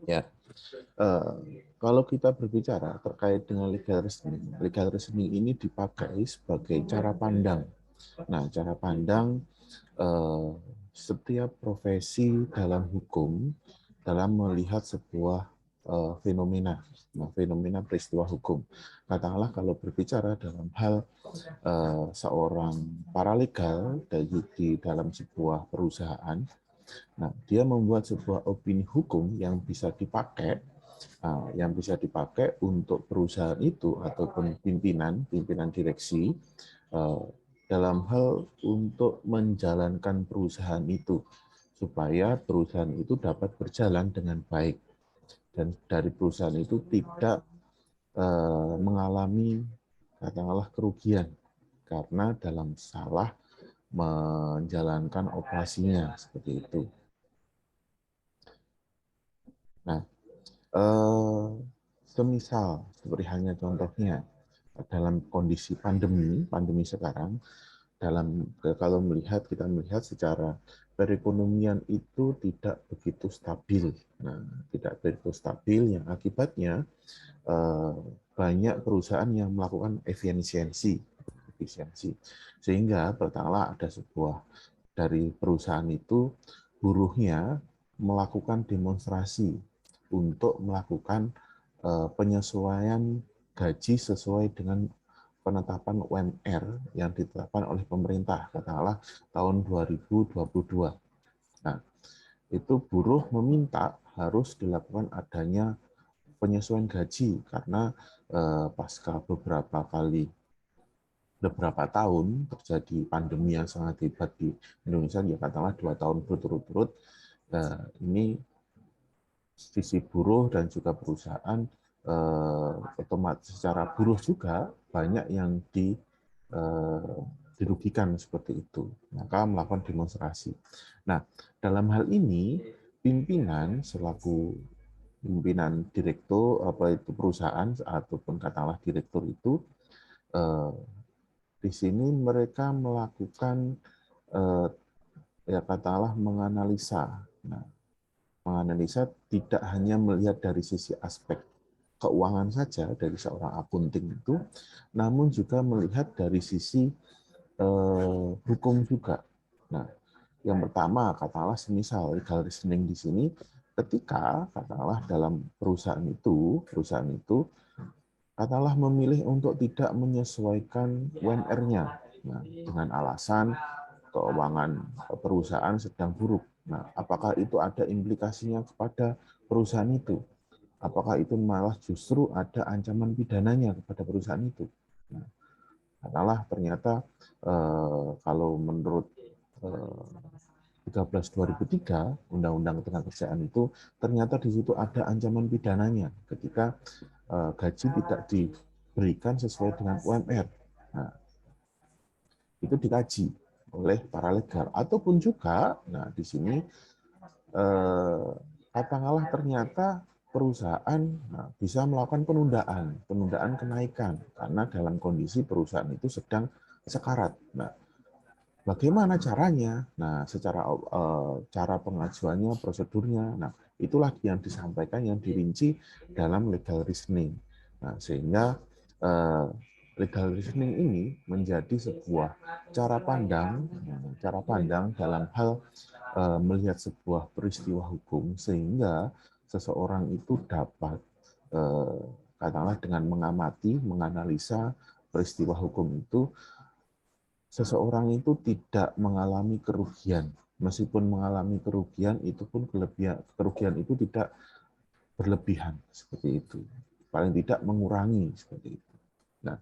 Ya, kalau kita berbicara terkait dengan legal reasoning ini dipakai sebagai cara pandang. Nah, cara pandang setiap profesi dalam hukum dalam melihat sebuah fenomena, fenomena peristiwa hukum. Katakanlah kalau berbicara dalam hal seorang paralegal di dalam sebuah perusahaan, nah dia membuat sebuah opini hukum yang bisa dipakai untuk perusahaan itu ataupun pimpinan direksi dalam hal untuk menjalankan perusahaan itu supaya perusahaan itu dapat berjalan dengan baik dan dari perusahaan itu tidak mengalami katakanlah kerugian karena dalam salah menjalankan operasinya seperti itu. Nah, semisal seperti hanya contohnya dalam kondisi pandemi sekarang, kalau kita melihat secara perekonomian itu tidak begitu stabil. Nah, tidak begitu stabil yang akibatnya banyak perusahaan yang melakukan efisiensi. Sehingga pertama ada sebuah dari perusahaan itu buruhnya melakukan demonstrasi untuk melakukan penyesuaian gaji sesuai dengan penetapan UMR yang ditetapkan oleh pemerintah, katakanlah tahun 2022. Nah, itu buruh meminta harus dilakukan adanya penyesuaian gaji karena pasca beberapa tahun terjadi pandemi yang sangat hebat di Indonesia, ya katakanlah 2 tahun berturut-turut, ini sisi buruh dan juga perusahaan otomatis secara buruh juga banyak yang dirugikan seperti itu, maka melakukan demonstrasi. Nah, dalam hal ini pimpinan selaku pimpinan direktur apa itu perusahaan ataupun katakanlah direktur itu di sini mereka melakukan ya katakanlah menganalisa. Nah, menganalisa tidak hanya melihat dari sisi aspek keuangan saja dari seorang akunting itu, namun juga melihat dari sisi hukum juga. Nah, yang pertama katakanlah semisal legal reasoning di sini, ketika katakanlah dalam perusahaan itu katakanlah memilih untuk tidak menyesuaikan UMR-nya, nah, dengan alasan keuangan perusahaan sedang buruk. Nah, apakah itu ada implikasinya kepada perusahaan itu? Apakah itu malah justru ada ancaman pidananya kepada perusahaan itu? Nah, katakanlah ternyata kalau menurut 13/2003 Undang-Undang Ketenagakerjaan itu ternyata di situ ada ancaman pidananya ketika gaji tidak diberikan sesuai dengan UMR. Nah, itu dikaji oleh para legal ataupun juga, nah di sini katakanlah ternyata perusahaan bisa melakukan penundaan kenaikan karena dalam kondisi perusahaan itu sedang sekarat. Nah, bagaimana caranya? Nah, secara cara pengajuannya, prosedurnya, nah itulah yang disampaikan, yang dirinci dalam legal reasoning. Nah, sehingga legal reasoning ini menjadi sebuah cara pandang dalam hal melihat sebuah peristiwa hukum sehingga seseorang itu dapat katakanlah dengan mengamati, menganalisa peristiwa hukum itu, seseorang itu tidak mengalami kerugian. Meskipun mengalami kerugian, itu pun kerugian itu tidak berlebihan seperti itu. Paling tidak mengurangi seperti itu. Nah,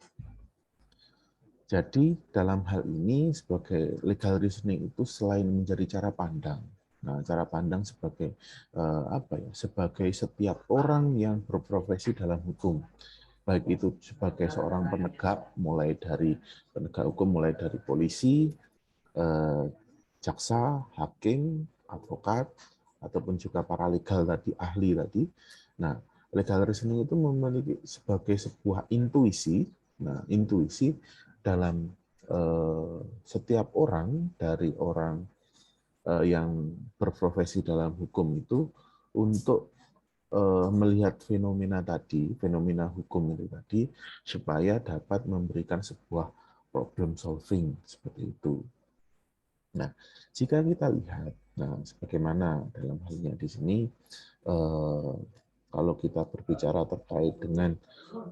jadi dalam hal ini sebagai legal reasoning itu selain menjadi cara pandang, nah cara pandang sebagai sebagai setiap orang yang berprofesi dalam hukum, baik itu sebagai seorang penegak, mulai dari penegak hukum, mulai dari polisi, jaksa, hakim, advokat, ataupun juga paralegal tadi, ahli tadi. Nah, legal reasoning itu memiliki sebagai sebuah intuisi. Nah, intuisi dalam setiap orang, dari orang yang berprofesi dalam hukum itu untuk melihat fenomena hukum itu tadi, supaya dapat memberikan sebuah problem solving seperti itu. Nah, jika kita lihat, nah, sebagaimana dalam halnya di sini, kalau kita berbicara terkait dengan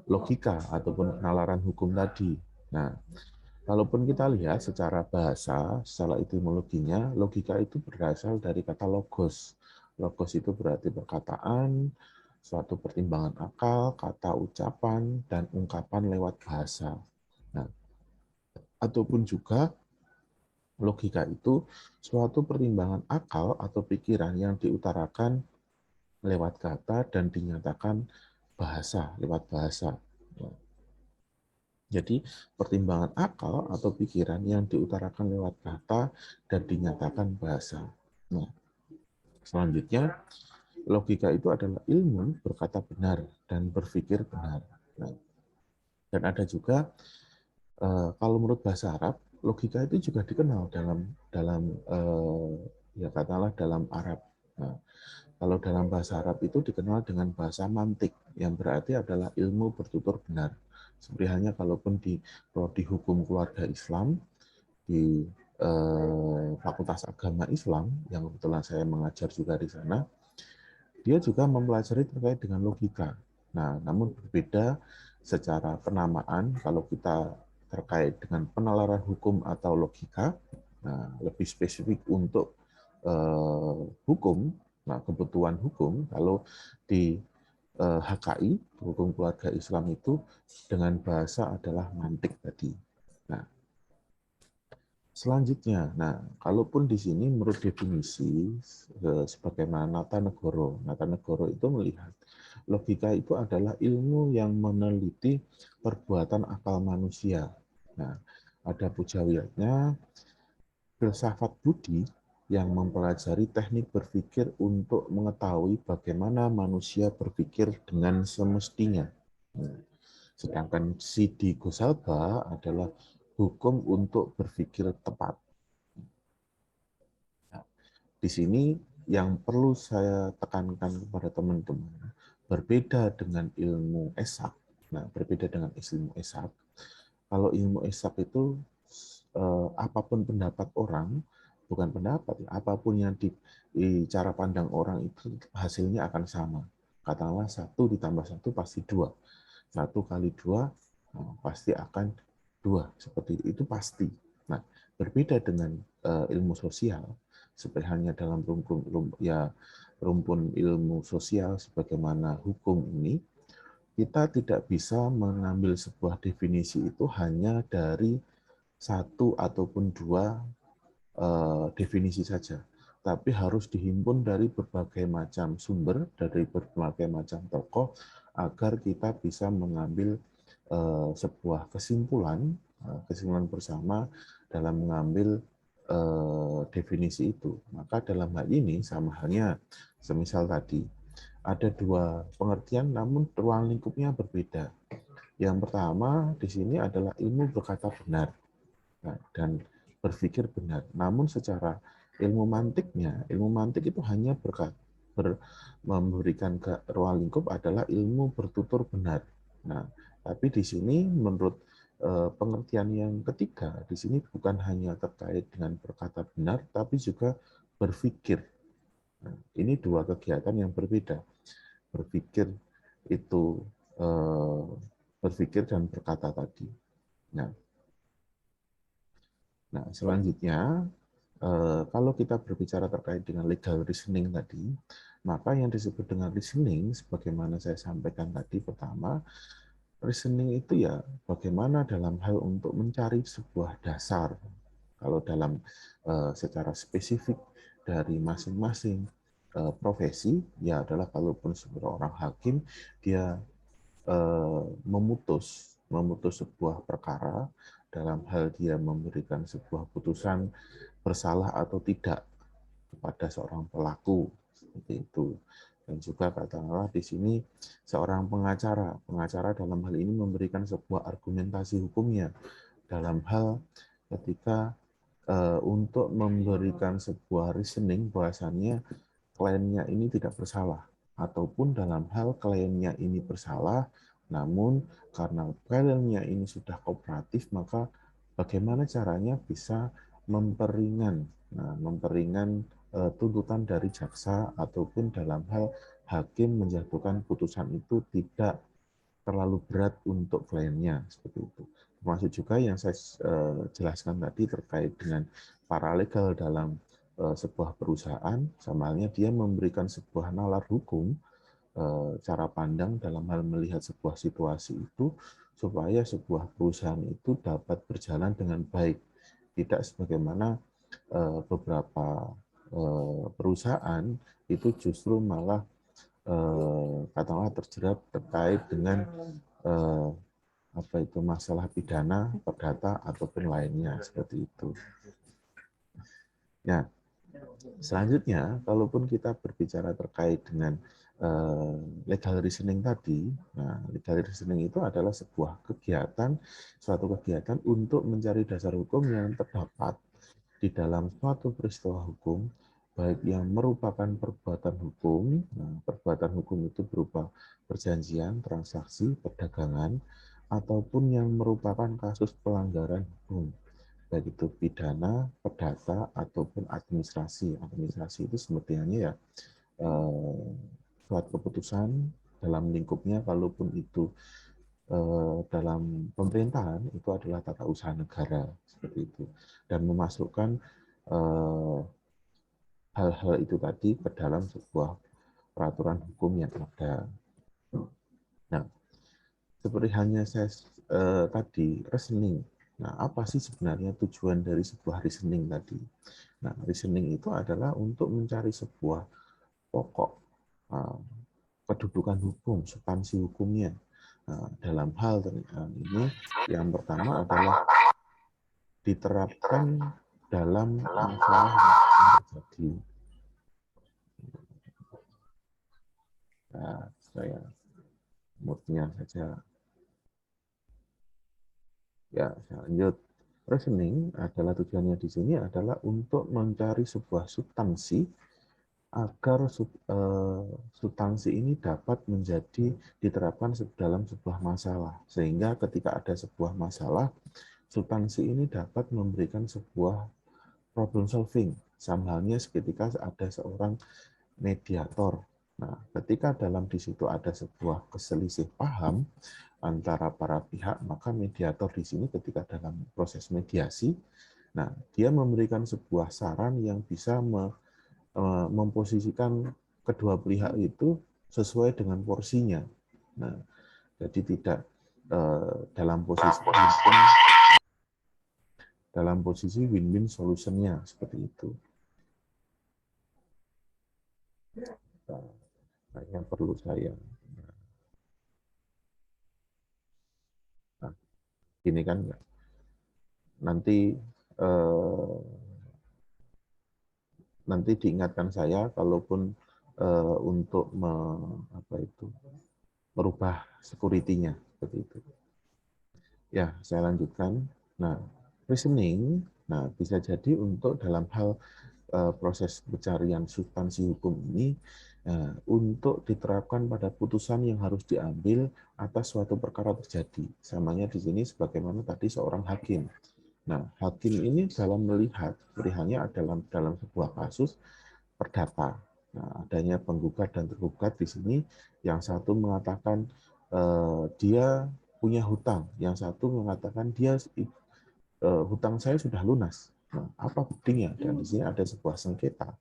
logika ataupun penalaran hukum tadi, nah, kalaupun kita lihat secara bahasa, secara etimologinya, logika itu berasal dari kata logos. Logos itu berarti perkataan, suatu pertimbangan akal, kata ucapan, dan ungkapan lewat bahasa. Nah, ataupun juga logika itu suatu pertimbangan akal atau pikiran yang diutarakan lewat kata dan dinyatakan lewat bahasa. Jadi pertimbangan akal atau pikiran yang diutarakan lewat kata dan dinyatakan bahasa. Nah, selanjutnya logika itu adalah ilmu berkata benar dan berpikir benar. Nah, dan ada juga kalau menurut bahasa Arab, logika itu juga dikenal dalam dalam ya katakanlah dalam Arab. Nah, kalau dalam bahasa Arab itu dikenal dengan bahasa mantik, yang berarti adalah ilmu bertutur benar. Seperti hanya kalaupun di prodi hukum keluarga Islam, di Fakultas Agama Islam, yang kebetulan saya mengajar juga di sana, dia juga mempelajari terkait dengan logika. Nah, namun berbeda secara penamaan kalau kita terkait dengan penalaran hukum atau logika, nah, lebih spesifik untuk hukum, nah, kebutuhan hukum, kalau di HKI, hukum keluarga Islam itu dengan bahasa adalah mantik tadi. Nah, selanjutnya, nah, kalaupun di sini menurut definisi sebagaimana Nata Negoro itu melihat logika itu adalah ilmu yang meneliti perbuatan akal manusia. Nah, ada pujawiatnya, filsafat budi yang mempelajari teknik berpikir untuk mengetahui bagaimana manusia berpikir dengan semestinya. Nah, sedangkan Sidi Gosalba adalah hukum untuk berpikir tepat. Nah, di sini yang perlu saya tekankan kepada teman-teman, berbeda dengan ilmu esak. Nah, berbeda dengan ilmu esak. Kalau ilmu esak itu apapun pendapat orang, bukan pendapat, apapun yang di cara pandang orang itu hasilnya akan sama. Katakanlah 1 + 1 pasti 2. 1 × 2 pasti akan 2. Seperti itu pasti. Nah, berbeda dengan ilmu sosial, seperti hanya dalam rumpun ilmu sosial sebagaimana hukum ini, kita tidak bisa mengambil sebuah definisi itu hanya dari 1 ataupun 2 definisi saja, tapi harus dihimpun dari berbagai macam sumber, dari berbagai macam tokoh, agar kita bisa mengambil sebuah kesimpulan bersama dalam mengambil definisi itu. Maka dalam hal ini sama halnya, semisal tadi ada 2 pengertian, namun ruang lingkupnya berbeda. Yang pertama di sini adalah ilmu berkata benar dan berpikir benar. Namun secara ilmu mantik itu hanya memberikan ke ruang lingkup adalah ilmu bertutur benar. Nah, tapi di sini menurut pengertian yang ketiga, di sini bukan hanya terkait dengan berkata benar, tapi juga berpikir. Nah, ini 2 kegiatan yang berbeda. Berpikir itu berpikir dan berkata tadi. Nah, selanjutnya kalau kita berbicara terkait dengan legal reasoning tadi, maka yang disebut dengan reasoning, sebagaimana saya sampaikan tadi, pertama, reasoning itu ya bagaimana dalam hal untuk mencari sebuah dasar. Kalau dalam secara spesifik dari masing-masing profesi, ya adalah kalaupun seorang hakim, dia memutus sebuah perkara dalam hal dia memberikan sebuah putusan bersalah atau tidak kepada seorang pelaku, seperti itu. Dan juga katakanlah di sini seorang pengacara dalam hal ini memberikan sebuah argumentasi hukumnya dalam hal ketika untuk memberikan sebuah reasoning bahwasannya kliennya ini tidak bersalah, ataupun dalam hal kliennya ini bersalah, namun karena kliennya ini sudah kooperatif, maka bagaimana caranya bisa memperingan, memperingan tuntutan dari jaksa, ataupun dalam hal hakim menjatuhkan putusan itu tidak terlalu berat untuk kliennya, seperti itu. Termasuk juga yang saya jelaskan tadi terkait dengan paralegal dalam sebuah perusahaan, sama halnya dia memberikan sebuah nalar hukum, cara pandang dalam hal melihat sebuah situasi itu, supaya sebuah perusahaan itu dapat berjalan dengan baik. Tidak sebagaimana beberapa perusahaan itu justru malah katakanlah terjerat terkait dengan apa itu masalah pidana, perdata ataupun lainnya, seperti itu. Nah, selanjutnya, kalaupun kita berbicara terkait dengan legal reasoning tadi, nah, legal reasoning itu adalah sebuah kegiatan, suatu kegiatan untuk mencari dasar hukum yang terdapat di dalam suatu peristiwa hukum, baik yang merupakan perbuatan hukum. Nah, perbuatan hukum itu berupa perjanjian, transaksi, perdagangan, ataupun yang merupakan kasus pelanggaran hukum, baik itu pidana, perdata, ataupun administrasi. Administrasi itu sepertinya ya suatu keputusan dalam lingkupnya, kalaupun itu dalam pemerintahan, itu adalah tata usaha negara, seperti itu, dan memasukkan hal-hal itu tadi ke dalam sebuah peraturan hukum yang ada. Nah, seperti hanya saya tadi reasoning. Nah, apa sih sebenarnya tujuan dari sebuah reasoning tadi? Nah, reasoning itu adalah untuk mencari sebuah pokok kedudukan hukum, substansi hukumnya. Nah, dalam hal ini, yang pertama adalah diterapkan dalam masalah yang terjadi. Nah, saya moodnya saja. Ya, saya lanjut. Reasoning adalah tujuannya di sini adalah untuk mencari sebuah substansi agar substansi ini dapat menjadi diterapkan dalam sebuah masalah. Sehingga ketika ada sebuah masalah, substansi ini dapat memberikan sebuah problem solving. Sama halnya ketika ada seorang mediator. Nah, ketika dalam di situ ada sebuah keselisih paham antara para pihak, maka mediator di sini ketika dalam proses mediasi, nah dia memberikan sebuah saran yang bisa memposisikan kedua pihak itu sesuai dengan porsinya. Nah, jadi tidak dalam posisi win-win solutionnya, seperti itu. Nah, yang perlu saya. Nah, ini kan nanti nanti diingatkan saya kalaupun untuk merubah security-nya, seperti itu. Ya, saya lanjutkan. Nah, reasoning, nah bisa jadi untuk dalam hal proses pencarian substansi hukum ini untuk diterapkan pada putusan yang harus diambil atas suatu perkara terjadi. Samanya di sini sebagaimana tadi seorang hakim. Nah, hakim ini dalam melihat pilihannya dalam sebuah kasus perdata. Nah, adanya penggugat dan tergugat di sini, yang satu mengatakan dia punya hutang, yang satu mengatakan dia hutang saya sudah lunas. Nah, apa buktinya? Dan di sini ada sebuah sengketa.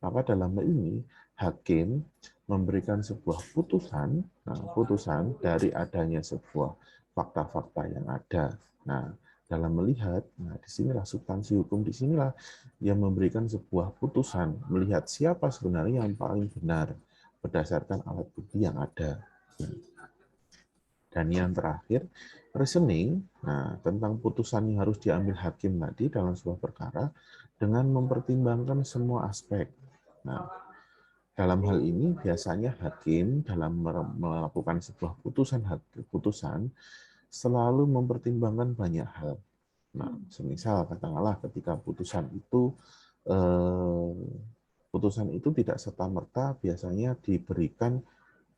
Maka dalam hal ini hakim memberikan sebuah putusan, nah, putusan dari adanya sebuah fakta-fakta yang ada. Nah, dalam melihat, nah disinilah substansi hukum, disinilah yang memberikan sebuah putusan, melihat siapa sebenarnya yang paling benar berdasarkan alat bukti yang ada. Dan yang terakhir, reasoning, nah, tentang putusan yang harus diambil hakim tadi dalam sebuah perkara dengan mempertimbangkan semua aspek. Nah, dalam hal ini biasanya hakim dalam melakukan sebuah putusan selalu mempertimbangkan banyak hal. Nah, semisal katakanlah ketika putusan itu tidak serta-merta biasanya diberikan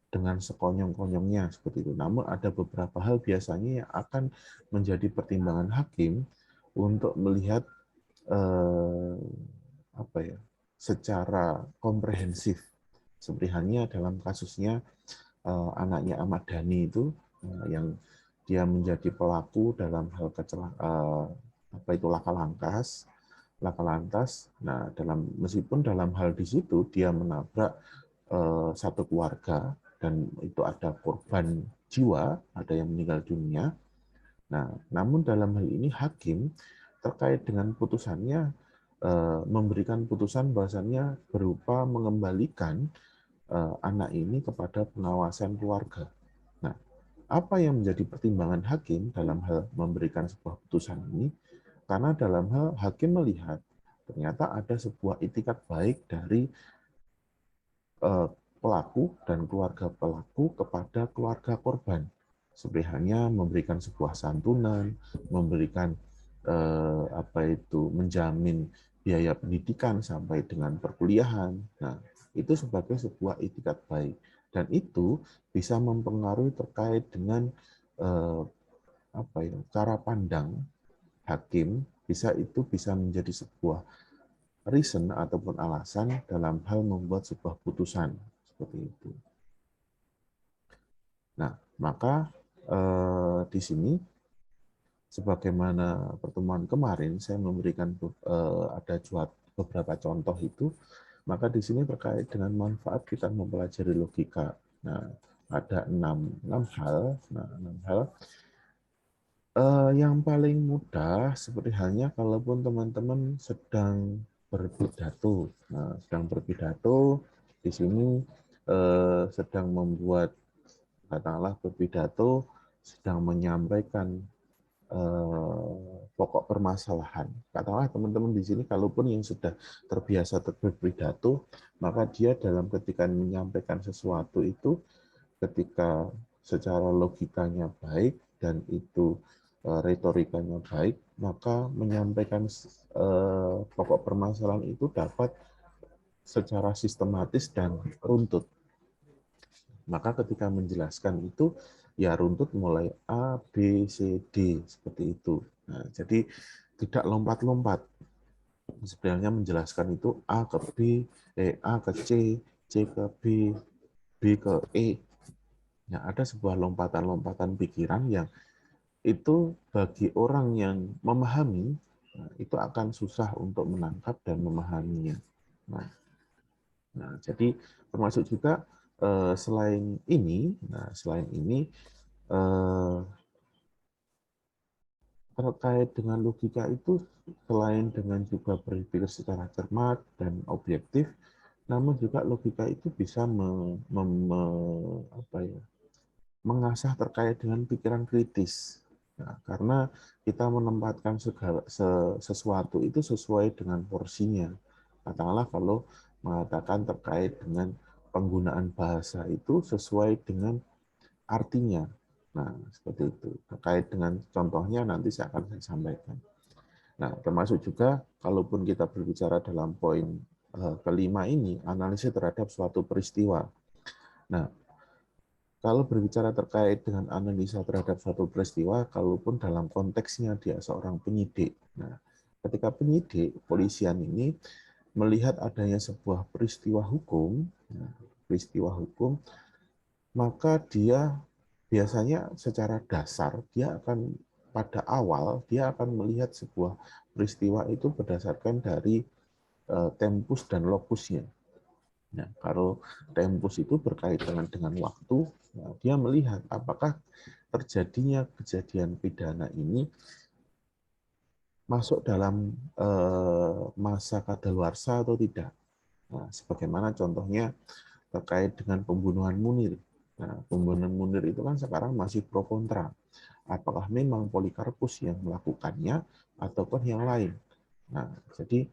dengan sekonyong-konyongnya seperti itu. Namun ada beberapa hal biasanya yang akan menjadi pertimbangan hakim untuk melihat apa ya, secara komprehensif. Seperti halnya dalam kasusnya anaknya Ahmad Dhani itu yang dia menjadi pelaku dalam hal apa itu laka lantas. Nah, meskipun dalam hal di situ dia menabrak satu keluarga dan itu ada korban jiwa, ada yang meninggal dunia. Nah, namun dalam hal ini hakim terkait dengan putusannya memberikan putusan bahwasannya berupa mengembalikan anak ini kepada pengawasan keluarga. Nah, apa yang menjadi pertimbangan hakim dalam hal memberikan sebuah putusan ini? Karena dalam hal hakim melihat ternyata ada sebuah itikat baik dari pelaku dan keluarga pelaku kepada keluarga korban. Seperti hanya memberikan sebuah santunan, memberikan menjamin biaya pendidikan sampai dengan perkuliahan. Nah, itu sebagai sebuah itikat baik dan itu bisa mempengaruhi terkait dengan cara pandang hakim, bisa menjadi sebuah reason ataupun alasan dalam hal membuat sebuah putusan seperti itu. Nah, maka di sini sebagaimana pertemuan kemarin saya memberikan ada beberapa contoh itu, maka di sini terkait dengan manfaat kita mempelajari logika. Nah, ada enam hal. Nah, 6 hal. Yang paling mudah seperti halnya kalaupun teman-teman sedang berpidato. Nah, sedang berpidato di sini sedang membuat katakanlah berpidato, sedang menyampaikan pokok permasalahan. Katakanlah teman-teman di sini kalaupun yang sudah terbiasa berpidato, maka dia dalam ketika menyampaikan sesuatu itu ketika secara logikanya baik dan itu retorikanya baik, maka menyampaikan pokok permasalahan itu dapat secara sistematis dan runtut. Maka ketika menjelaskan itu, ya runtut mulai A, B, C, D, seperti itu. Nah, jadi tidak lompat-lompat. Sebenarnya menjelaskan itu A ke B, A ke C ke B, B ke E. Ya, ada sebuah lompatan-lompatan pikiran yang itu bagi orang yang memahami, itu akan susah untuk menangkap dan memahaminya. Nah, jadi termasuk juga selain ini, terkait dengan logika itu selain dengan juga berpikir secara cermat dan objektif, namun juga logika itu bisa mengasah terkait dengan pikiran kritis. Nah, karena kita menempatkan sesuatu itu sesuai dengan porsinya. Katakanlah kalau mengatakan terkait dengan penggunaan bahasa itu sesuai dengan artinya. Nah, seperti itu. Terkait dengan contohnya nanti saya akan sampaikan. Nah, termasuk juga kalaupun kita berbicara dalam poin kelima ini, analisis terhadap suatu peristiwa. Nah, kalau berbicara terkait dengan analisa terhadap suatu peristiwa, kalaupun dalam konteksnya dia seorang penyidik. Nah, ketika penyidik, polisian ini melihat adanya sebuah peristiwa hukum, maka dia biasanya secara dasar pada awal dia akan melihat sebuah peristiwa itu berdasarkan dari tempus dan lokusnya. Nah, kalau tempus itu berkaitan dengan waktu, nah, dia melihat apakah terjadinya kejadian pidana ini masuk dalam masa kadaluarsa atau tidak. Nah, sebagaimana contohnya terkait dengan pembunuhan Munir. Nah, pembunuhan Munir itu kan sekarang masih pro kontra. Apakah memang Polikarpus yang melakukannya ataukah yang lain? Nah, jadi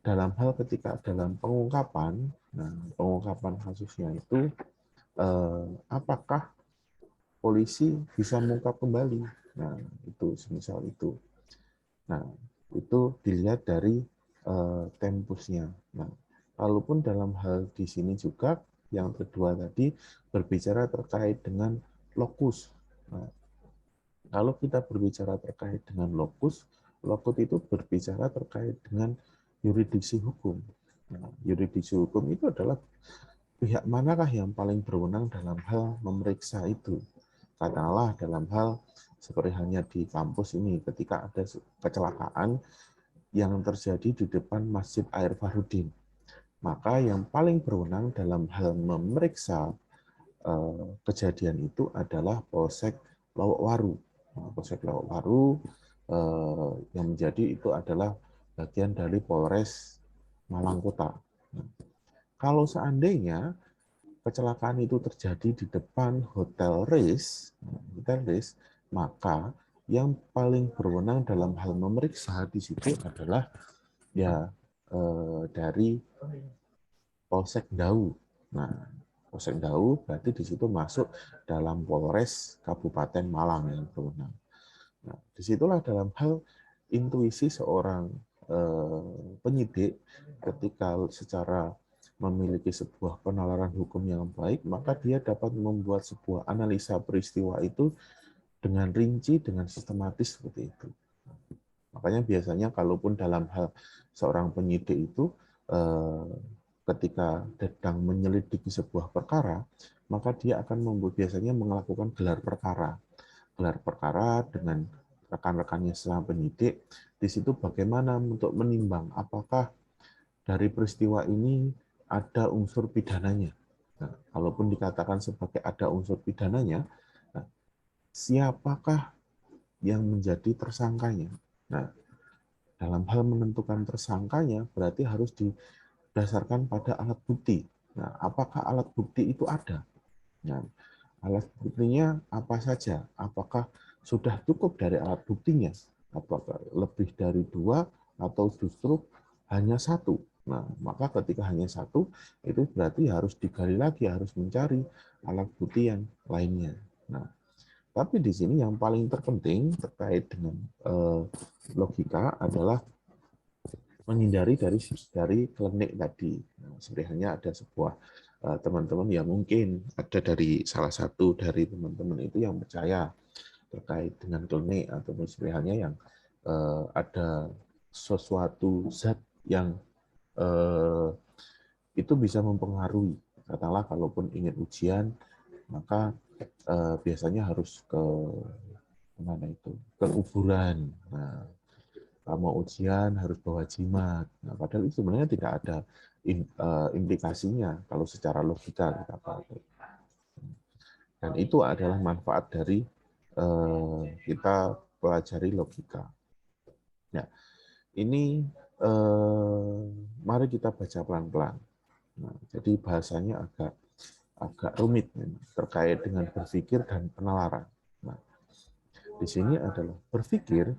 dalam hal ketika dalam pengungkapan, nah, pengungkapan kasusnya itu apakah polisi bisa mengungkap kembali? Nah, itu semisal itu. Nah, itu dilihat dari tempusnya. Nah, kalaupun dalam hal di sini juga yang kedua tadi berbicara terkait dengan lokus. Nah, kalau kita berbicara terkait dengan lokus, lokus itu berbicara terkait dengan yurisdiksi hukum. Nah, yurisdiksi hukum itu adalah pihak manakah yang paling berwenang dalam hal memeriksa itu. Katakanlah dalam hal seperti hanya di kampus ini, ketika ada kecelakaan yang terjadi di depan Masjid Air Fahrudin, maka yang paling berwenang dalam hal memeriksa kejadian itu adalah Polsek Lowokwaru. Polsek Lowokwaru yang menjadi itu adalah bagian dari Polres Malang Kota. Kalau seandainya kecelakaan itu terjadi di depan Hotel Riz, maka yang paling berwenang dalam hal memeriksa di situ adalah ya dari Polsek Dau. Nah, Polsek Dau berarti di situ masuk dalam Polres Kabupaten Malang yang berwenang. Nah, disitulah dalam hal intuisi seorang penyidik ketika secara memiliki sebuah penalaran hukum yang baik, maka dia dapat membuat sebuah analisa peristiwa itu dengan rinci, dengan sistematis seperti itu. Makanya biasanya kalaupun dalam hal seorang penyidik itu ketika sedang menyelidiki sebuah perkara, maka dia akan biasanya melakukan gelar perkara. Gelar perkara dengan rekan-rekannya selama penyidik, di situ bagaimana untuk menimbang apakah dari peristiwa ini ada unsur pidananya. Nah, kalaupun dikatakan sebagai ada unsur pidananya, nah, siapakah yang menjadi tersangkanya? Nah, dalam hal menentukan tersangkanya berarti harus didasarkan pada alat bukti. Nah, apakah alat bukti itu ada? Nah, alat buktinya apa saja? Apakah sudah cukup dari alat buktinya? Apakah lebih dari 2 atau justru hanya 1? Nah, maka ketika hanya 1, itu berarti harus digali lagi, harus mencari alat bukti yang lainnya. Nah, tapi di sini yang paling terpenting terkait dengan logika adalah menghindari dari klinik tadi. Nah, sebenarnya ada sebuah teman-teman yang mungkin ada dari salah satu dari teman-teman itu yang percaya terkait dengan klinik atau sebenarnya yang ada sesuatu zat yang itu bisa mempengaruhi. Katakanlah kalaupun ingin ujian, maka biasanya harus ke mana itu, ke kuburan. Nah, kalau mau ujian harus bawa jimat. Nah, padahal itu sebenarnya tidak ada implikasinya kalau secara logika kita pakai. Dan itu adalah manfaat dari kita pelajari logika. Nah, ini mari kita baca pelan-pelan. Nah, jadi bahasanya agak rumit terkait dengan berpikir dan penalaran. Nah, di sini adalah berpikir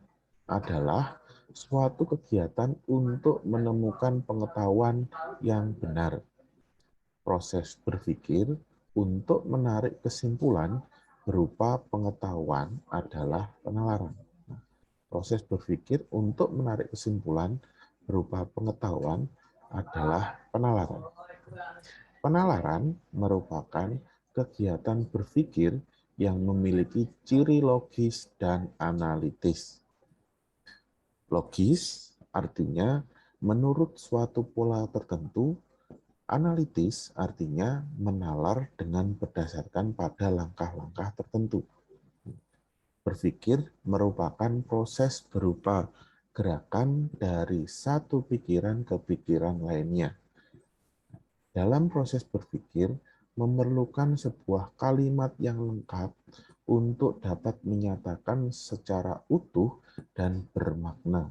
adalah suatu kegiatan untuk menemukan pengetahuan yang benar. Proses berpikir untuk menarik kesimpulan berupa pengetahuan adalah penalaran. Nah, proses berpikir untuk menarik kesimpulan berupa pengetahuan adalah penalaran. Penalaran merupakan kegiatan berpikir yang memiliki ciri logis dan analitis. Logis artinya menurut suatu pola tertentu, analitis artinya menalar dengan berdasarkan pada langkah-langkah tertentu. Berpikir merupakan proses berupa gerakan dari satu pikiran ke pikiran lainnya. Dalam proses berpikir, memerlukan sebuah kalimat yang lengkap untuk dapat menyatakan secara utuh dan bermakna.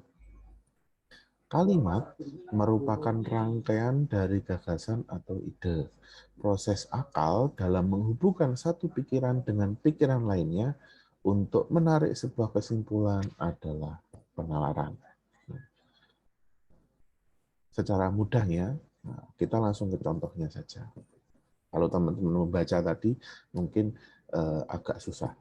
Kalimat merupakan rangkaian dari gagasan atau ide. Proses akal dalam menghubungkan satu pikiran dengan pikiran lainnya untuk menarik sebuah kesimpulan adalah penalaran. Secara mudahnya, kita langsung ke contohnya saja. Kalau teman-teman membaca tadi, mungkin agak susah.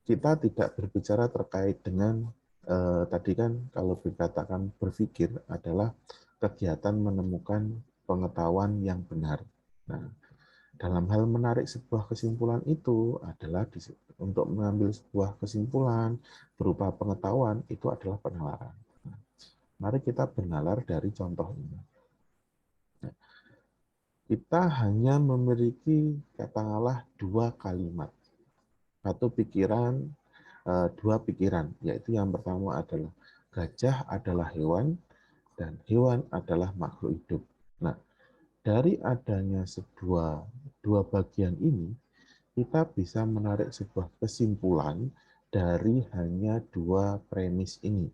kita tidak berbicara terkait dengan tadi kan kalau dikatakan berpikir adalah kegiatan menemukan pengetahuan yang benar. Nah, dalam hal menarik sebuah kesimpulan itu adalah untuk mengambil sebuah kesimpulan berupa pengetahuan itu adalah penalaran. Nah, mari kita bernalar dari contoh ini. Nah, kita hanya memiliki katakanlah dua kalimat, satu pikiran, dua pikiran, yaitu yang pertama adalah gajah adalah hewan dan hewan adalah makhluk hidup. Nah, dari adanya dua bagian ini, kita bisa menarik sebuah kesimpulan dari hanya dua premis ini.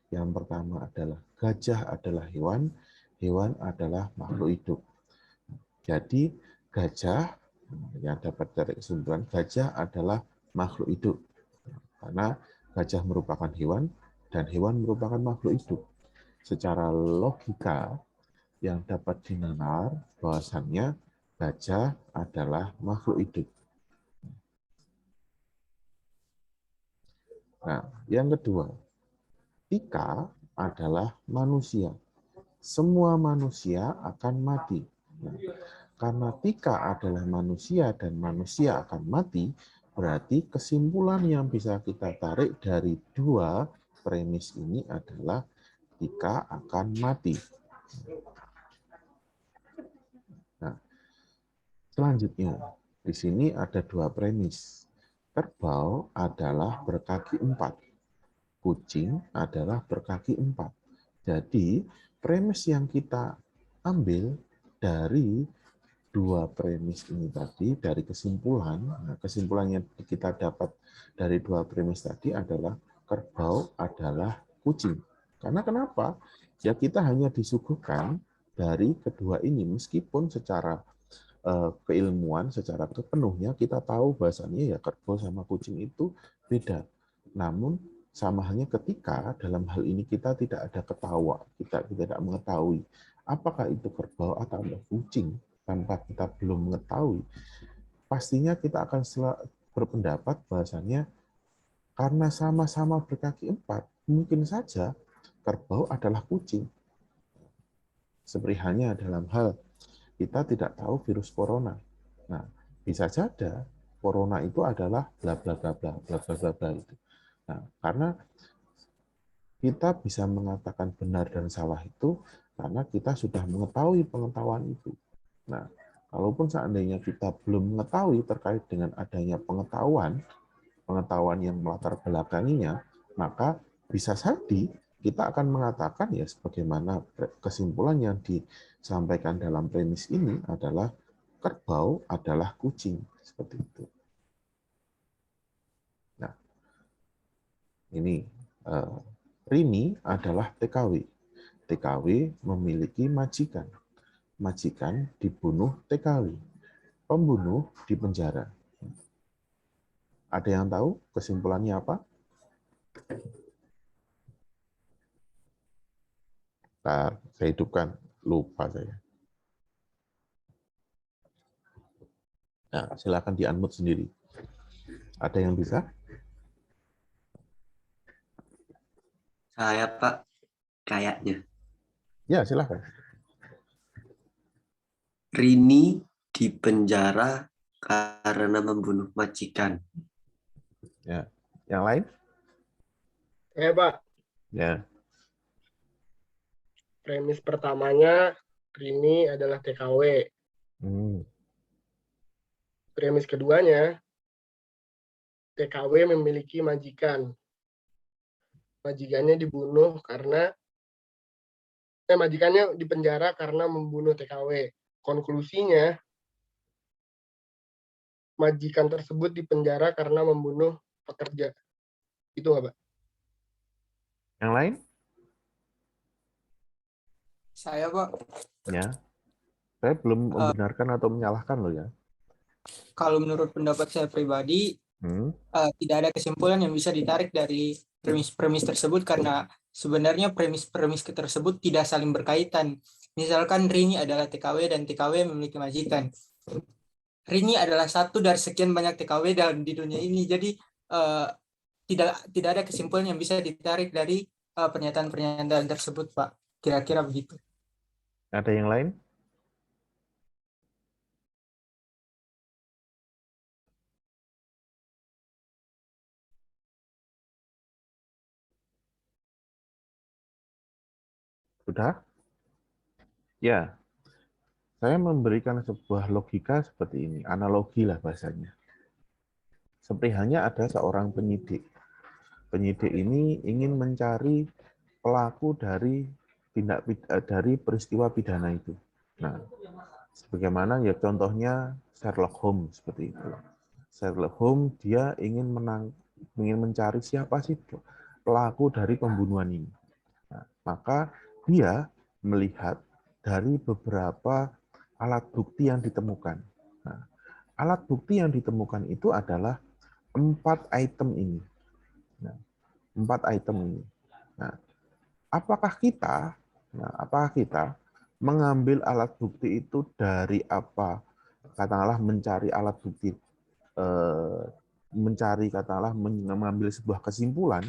Yang pertama adalah gajah adalah hewan, hewan adalah makhluk hidup. Jadi gajah yang dapat dari kesimpulan gajah adalah makhluk hidup. Karena gajah merupakan hewan dan hewan merupakan makhluk hidup. Secara logika yang dapat dinalar bahwasannya gajah adalah makhluk hidup. Nah, yang kedua, Tika adalah manusia. Semua manusia akan mati. Nah, karena Tika adalah manusia dan manusia akan mati, berarti kesimpulan yang bisa kita tarik dari dua premis ini adalah Tika akan mati. Nah, selanjutnya, di sini ada dua premis. Kerbau adalah berkaki 4. Kucing adalah berkaki 4. Jadi, premis yang kita ambil dari dua premis ini tadi, dari kesimpulan, kesimpulan yang kita dapat dari dua premis tadi adalah kerbau adalah kucing. Karena kenapa? Ya kita hanya disuguhkan dari kedua ini, meskipun secara keilmuan, secara kepenuhnya kita tahu bahasanya ya kerbau sama kucing itu beda. Namun sama halnya ketika dalam hal ini kita tidak ada ketawa, kita tidak mengetahui apakah itu kerbau atau kucing tanpa kita belum mengetahui, pastinya kita akan berpendapat bahasanya karena sama-sama berkaki 4, mungkin saja kerbau adalah kucing. Seperti halnya dalam hal kita tidak tahu virus corona. Nah, bisa saja corona itu adalah bla bla bla bla bla bla bla bla itu. Nah, karena kita bisa mengatakan benar dan salah itu karena kita sudah mengetahui pengetahuan itu. Nah, kalaupun seandainya kita belum mengetahui terkait dengan adanya pengetahuan yang melatar belakanginya, maka bisa jadi kita akan mengatakan ya sebagaimana kesimpulan yang disampaikan dalam premis ini adalah kerbau adalah kucing, seperti itu. Nah, ini Rini adalah TKW. TKW memiliki majikan. Majikan dibunuh TKW. Pembunuh dipenjara. Ada yang tahu kesimpulannya apa? Saya hidupkan, lupa saya. Nah, silakan di-unmute sendiri. Ada yang bisa? Saya, Pak, kayaknya. Ya, silakan. Rini dipenjara karena membunuh majikan. Ya. Yang lain? Ya, Pak. Ya. Premis pertamanya, Rini adalah TKW. Premis keduanya, TKW memiliki majikan. Majikannya dibunuh karena majikannya dipenjara karena membunuh TKW. Konklusinya, majikan tersebut dipenjara karena membunuh pekerja. Itu nggak, Pak? Yang lain? Saya, Pak. Ya. Saya belum membenarkan atau menyalahkan loh ya. Kalau menurut pendapat saya pribadi, tidak ada kesimpulan yang bisa ditarik dari premis-premis tersebut karena sebenarnya premis-premis tersebut tidak saling berkaitan. Misalkan Rini adalah TKW dan TKW memiliki majikan. Rini adalah satu dari sekian banyak TKW di dunia ini. Jadi eh, tidak ada kesimpulan yang bisa ditarik dari pernyataan-pernyataan tersebut, Pak. Kira-kira begitu. Ada yang lain? Sudah? Ya, saya memberikan sebuah logika seperti ini, analogi lah bahasanya. Seperti hanya ada seorang penyidik. Penyidik ini ingin mencari pelaku dari dari peristiwa pidana itu. Nah, sebagaimana ya contohnya Sherlock Holmes seperti itu. Sherlock Holmes dia ingin mencari siapa sih pelaku dari pembunuhan ini. Nah, maka dia melihat dari beberapa alat bukti yang ditemukan. Nah, alat bukti yang ditemukan itu adalah 4 item ini. Nah, 4 item ini. Nah, apakah kita mengambil alat bukti itu dari apa? Katakanlah mencari alat bukti, katakanlah mengambil sebuah kesimpulan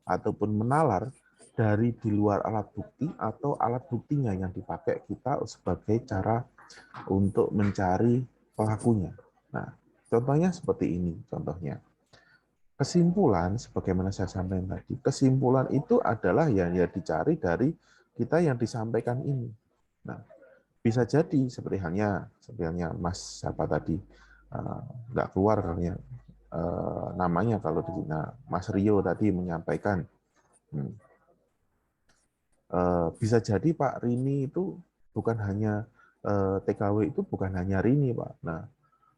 ataupun menalar dari di luar alat bukti, atau alat buktinya yang dipakai kita sebagai cara untuk mencari pelakunya. Nah, contohnya seperti ini. Contohnya, kesimpulan, sebagaimana saya sampaikan tadi, kesimpulan itu adalah yang dicari dari kita yang disampaikan ini. Nah, bisa jadi seperti halnya Mas siapa tadi, nggak keluar namanya kalau di sini. Mas Rio tadi menyampaikan, bisa jadi Pak Rini itu bukan hanya TKW itu bukan hanya Rini, Pak. Nah,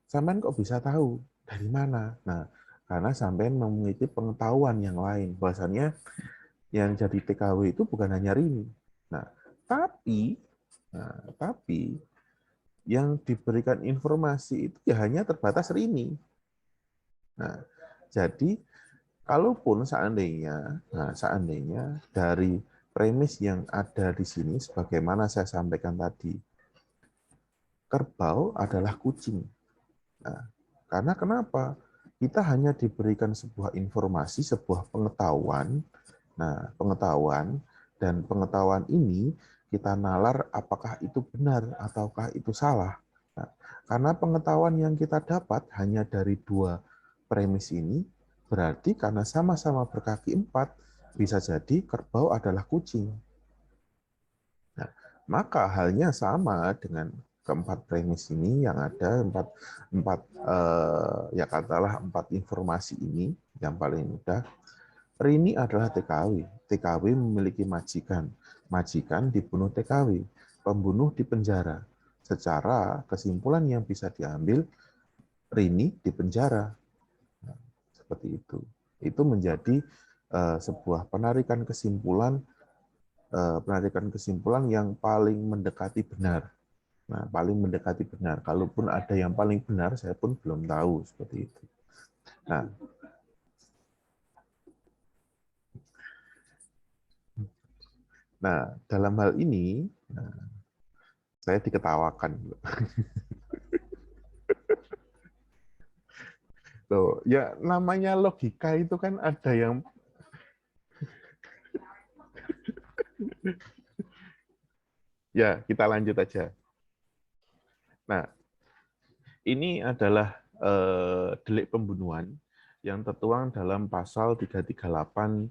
sampean kok bisa tahu dari mana? Nah, karena sampean memiliki pengetahuan yang lain. Bahwasannya yang jadi TKW itu bukan hanya Rini. Nah, tapi yang diberikan informasi itu ya hanya terbatas Rini. Nah, jadi kalaupun seandainya dari premis yang ada di sini, sebagaimana saya sampaikan tadi, kerbau adalah kucing. Nah, karena kenapa? Kita hanya diberikan sebuah informasi, sebuah pengetahuan. Nah, dan pengetahuan ini kita nalar apakah itu benar ataukah itu salah. Nah, karena pengetahuan yang kita dapat hanya dari 2 premis ini, berarti karena sama-sama berkaki 4, bisa jadi kerbau adalah kucing. Nah, maka halnya sama dengan keempat premis ini yang ada ya katakanlah 4 informasi ini yang paling mudah. Rini adalah TKW. TKW memiliki majikan. Majikan dibunuh TKW. Pembunuh dipenjara. Secara kesimpulan yang bisa diambil, Rini dipenjara. Nah, seperti itu. Itu menjadi sebuah penarikan kesimpulan yang paling mendekati benar. Nah, paling mendekati benar. Kalaupun ada yang paling benar, saya pun belum tahu seperti itu. Nah, dalam hal ini saya diketawakan. Loh, ya namanya logika itu kan ada yang ya, kita lanjut aja. Nah, ini adalah delik pembunuhan yang tertuang dalam pasal 338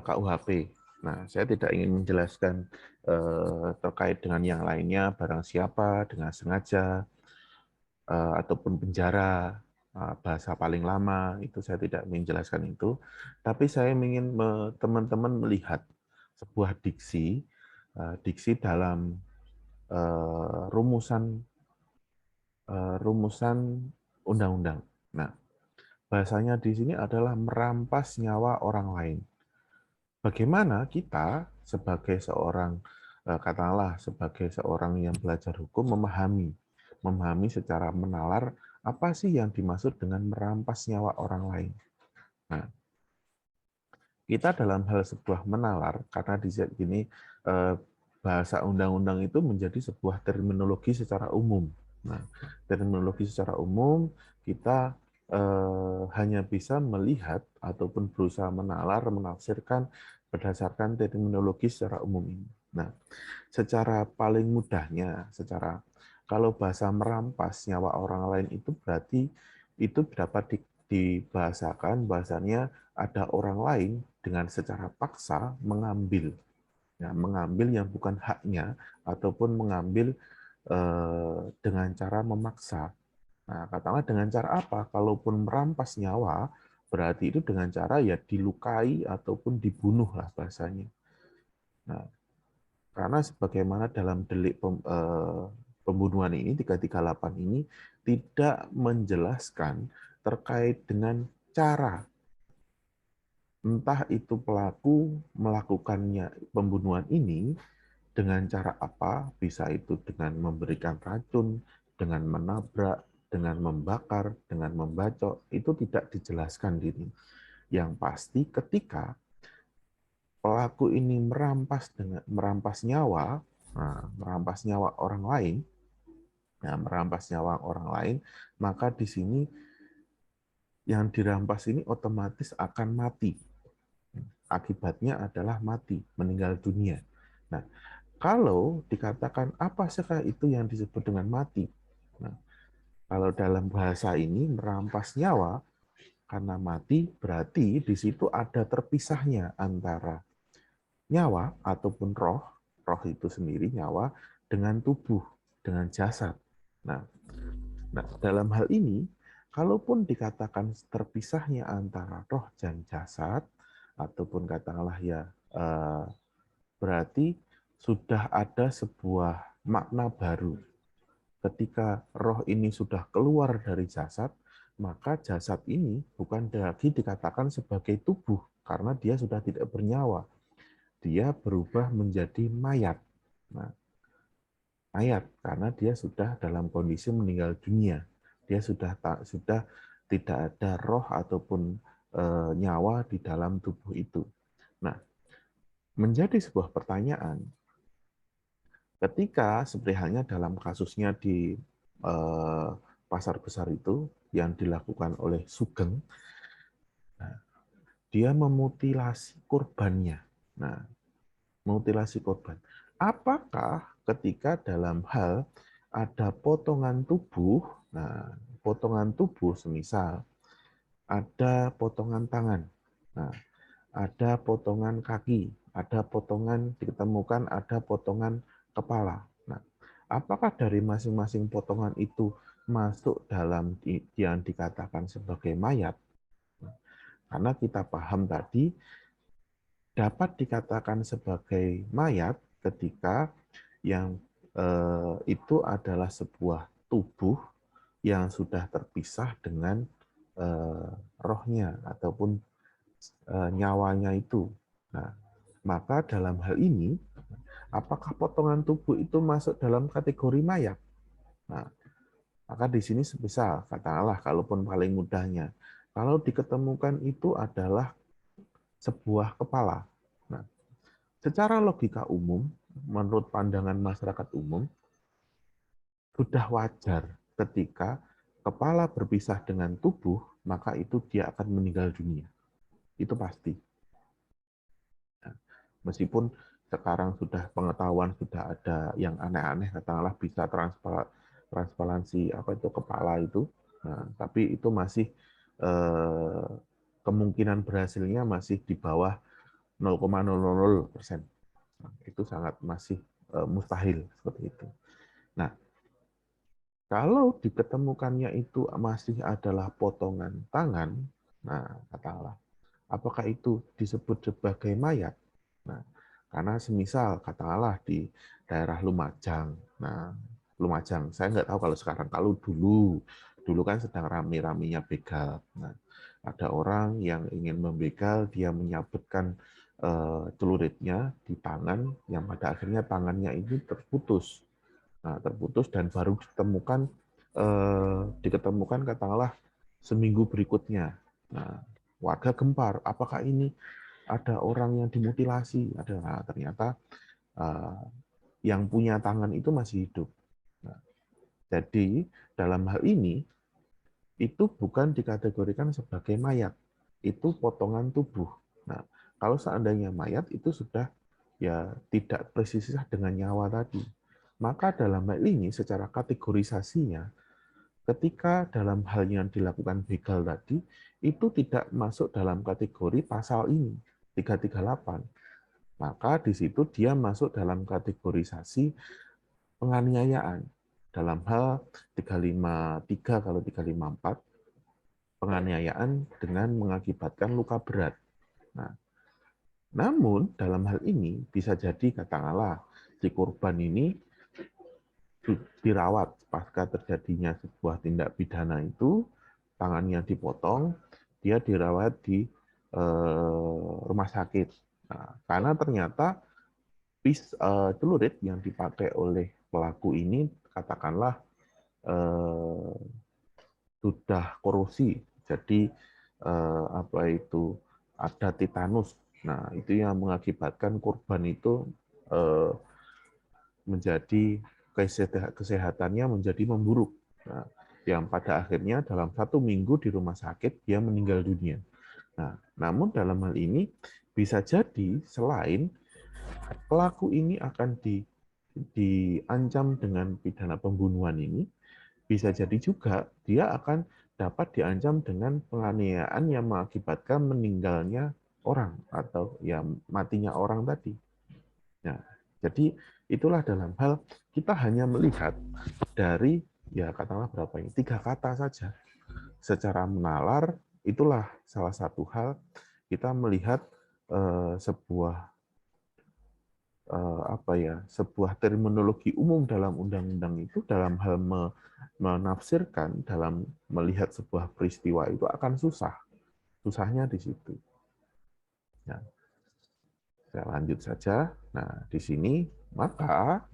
KUHP. Nah, saya tidak ingin menjelaskan terkait dengan yang lainnya, barang siapa, dengan sengaja, ataupun penjara, bahasa paling lama, itu saya tidak ingin menjelaskan itu. Tapi saya ingin teman-teman melihat sebuah diksi dalam rumusan undang-undang. Nah, bahasanya di sini adalah merampas nyawa orang lain. Bagaimana kita sebagai seorang, katakanlah sebagai seorang yang belajar hukum memahami secara menalar apa sih yang dimaksud dengan merampas nyawa orang lain. Nah, kita dalam hal sebuah menalar, karena di sini bahasa undang-undang itu menjadi sebuah terminologi secara umum. Nah, terminologi secara umum kita hanya bisa melihat ataupun berusaha menalar, menafsirkan berdasarkan terminologi secara umum ini. Nah, secara paling mudahnya, kalau bahasa merampas nyawa orang lain itu berarti itu dapat dibahasakan bahasanya ada orang lain dengan secara paksa mengambil, ya, mengambil yang bukan haknya ataupun mengambil dengan cara memaksa. Nah, katakanlah dengan cara apa? Kalaupun merampas nyawa, berarti itu dengan cara ya dilukai ataupun dibunuh lah bahasanya. Nah, karena sebagaimana dalam delik pembunuhan ini 338 ini tidak menjelaskan terkait dengan cara, entah itu pelaku melakukannya pembunuhan ini dengan cara apa, bisa itu dengan memberikan racun, dengan menabrak, dengan membakar, dengan membacok, itu tidak dijelaskan di sini. Yang pasti ketika pelaku ini merampas nyawa, merampas nyawa orang lain, maka di sini yang dirampas ini otomatis akan mati. Akibatnya adalah mati, meninggal dunia. Nah, kalau dikatakan apa sih itu yang disebut dengan mati? Nah, kalau dalam bahasa ini merampas nyawa karena mati berarti di situ ada terpisahnya antara nyawa ataupun roh itu sendiri nyawa dengan tubuh, dengan jasad. Nah, dalam hal ini kalaupun dikatakan terpisahnya antara roh dan jasad ataupun katakanlah ya berarti sudah ada sebuah makna baru. Ketika roh ini sudah keluar dari jasad, maka jasad ini bukan lagi dikatakan sebagai tubuh, karena dia sudah tidak bernyawa. Dia berubah menjadi mayat. Nah, mayat, karena dia sudah dalam kondisi meninggal dunia. Dia sudah tidak ada roh ataupun nyawa di dalam tubuh itu. Nah, menjadi sebuah pertanyaan, ketika seperti halnya dalam kasusnya di pasar besar itu yang dilakukan oleh Sugeng, dia memutilasi korbannya. Nah, mutilasi korban. Apakah ketika dalam hal ada potongan tubuh, nah potongan tubuh semisal ada potongan tangan, nah ada potongan kaki, ada potongan ditemukan ada potongan kepala. Nah, apakah dari masing-masing potongan itu masuk dalam yang dikatakan sebagai mayat? Karena kita paham tadi dapat dikatakan sebagai mayat ketika yang itu adalah sebuah tubuh yang sudah terpisah dengan rohnya ataupun nyawanya itu. Nah, maka dalam hal ini, apakah potongan tubuh itu masuk dalam kategori mayat? Nah, maka di sini sebesar, katakanlah, kalaupun paling mudahnya, kalau diketemukan itu adalah sebuah kepala. Nah, secara logika umum, menurut pandangan masyarakat umum, sudah wajar ketika kepala berpisah dengan tubuh, maka itu dia akan meninggal dunia. Itu pasti. Nah, meskipun sekarang sudah pengetahuan sudah ada yang aneh-aneh, katakanlah bisa transparansi apa itu kepala itu, nah, tapi itu masih kemungkinan berhasilnya masih di bawah 0,000%. Nah, itu sangat masih mustahil seperti itu. Nah, kalau diketemukannya itu masih adalah potongan tangan, nah katakanlah, apakah itu disebut sebagai mayat? Nah, karena semisal katakanlah di daerah Lumajang, nah Lumajang, saya nggak tahu kalau sekarang, kalau dulu kan sedang rame-ramenya begal. Nah, ada orang yang ingin membegal, dia menyabetkan celuritnya di tangan, yang pada akhirnya tangannya ini terputus. Nah, terputus dan baru diketemukan katakanlah seminggu berikutnya. Nah, warga gempar, apakah ini ada orang yang dimutilasi? Nah, ternyata yang punya tangan itu masih hidup. Nah, jadi dalam hal ini itu bukan dikategorikan sebagai mayat, itu potongan tubuh. Nah, kalau seandainya mayat itu sudah ya tidak presisa dengan nyawa tadi. Maka dalam hal ini secara kategorisasinya, ketika dalam hal yang dilakukan begal tadi, itu tidak masuk dalam kategori pasal ini, 338. Maka di situ dia masuk dalam kategorisasi penganiayaan. Dalam hal 353 kalau 354, penganiayaan dengan mengakibatkan luka berat. Nah, namun dalam hal ini bisa jadi katakanlah si korban ini dirawat pasca terjadinya sebuah tindak pidana itu, tangannya dipotong, dia dirawat di rumah sakit. Nah, karena ternyata celurit yang dipakai oleh pelaku ini katakanlah sudah korosi, jadi apa itu ada tetanus. Nah, itu yang mengakibatkan korban itu menjadi kesehatannya menjadi memburuk. Nah, yang pada akhirnya dalam 1 minggu di rumah sakit dia meninggal dunia. Nah, namun dalam hal ini bisa jadi selain pelaku ini akan diancam dengan pidana pembunuhan ini, bisa jadi juga dia akan dapat diancam dengan penganiayaan yang mengakibatkan meninggalnya orang atau ya matinya orang tadi. Nah, jadi itulah dalam hal kita hanya melihat dari ya katakanlah berapa ini 3 kata saja. Secara menalar itulah salah satu hal kita melihat sebuah sebuah terminologi umum dalam undang-undang itu dalam hal menafsirkan, dalam melihat sebuah peristiwa itu akan susah. Susahnya di situ. Nah, saya lanjut saja. Nah, di sini maka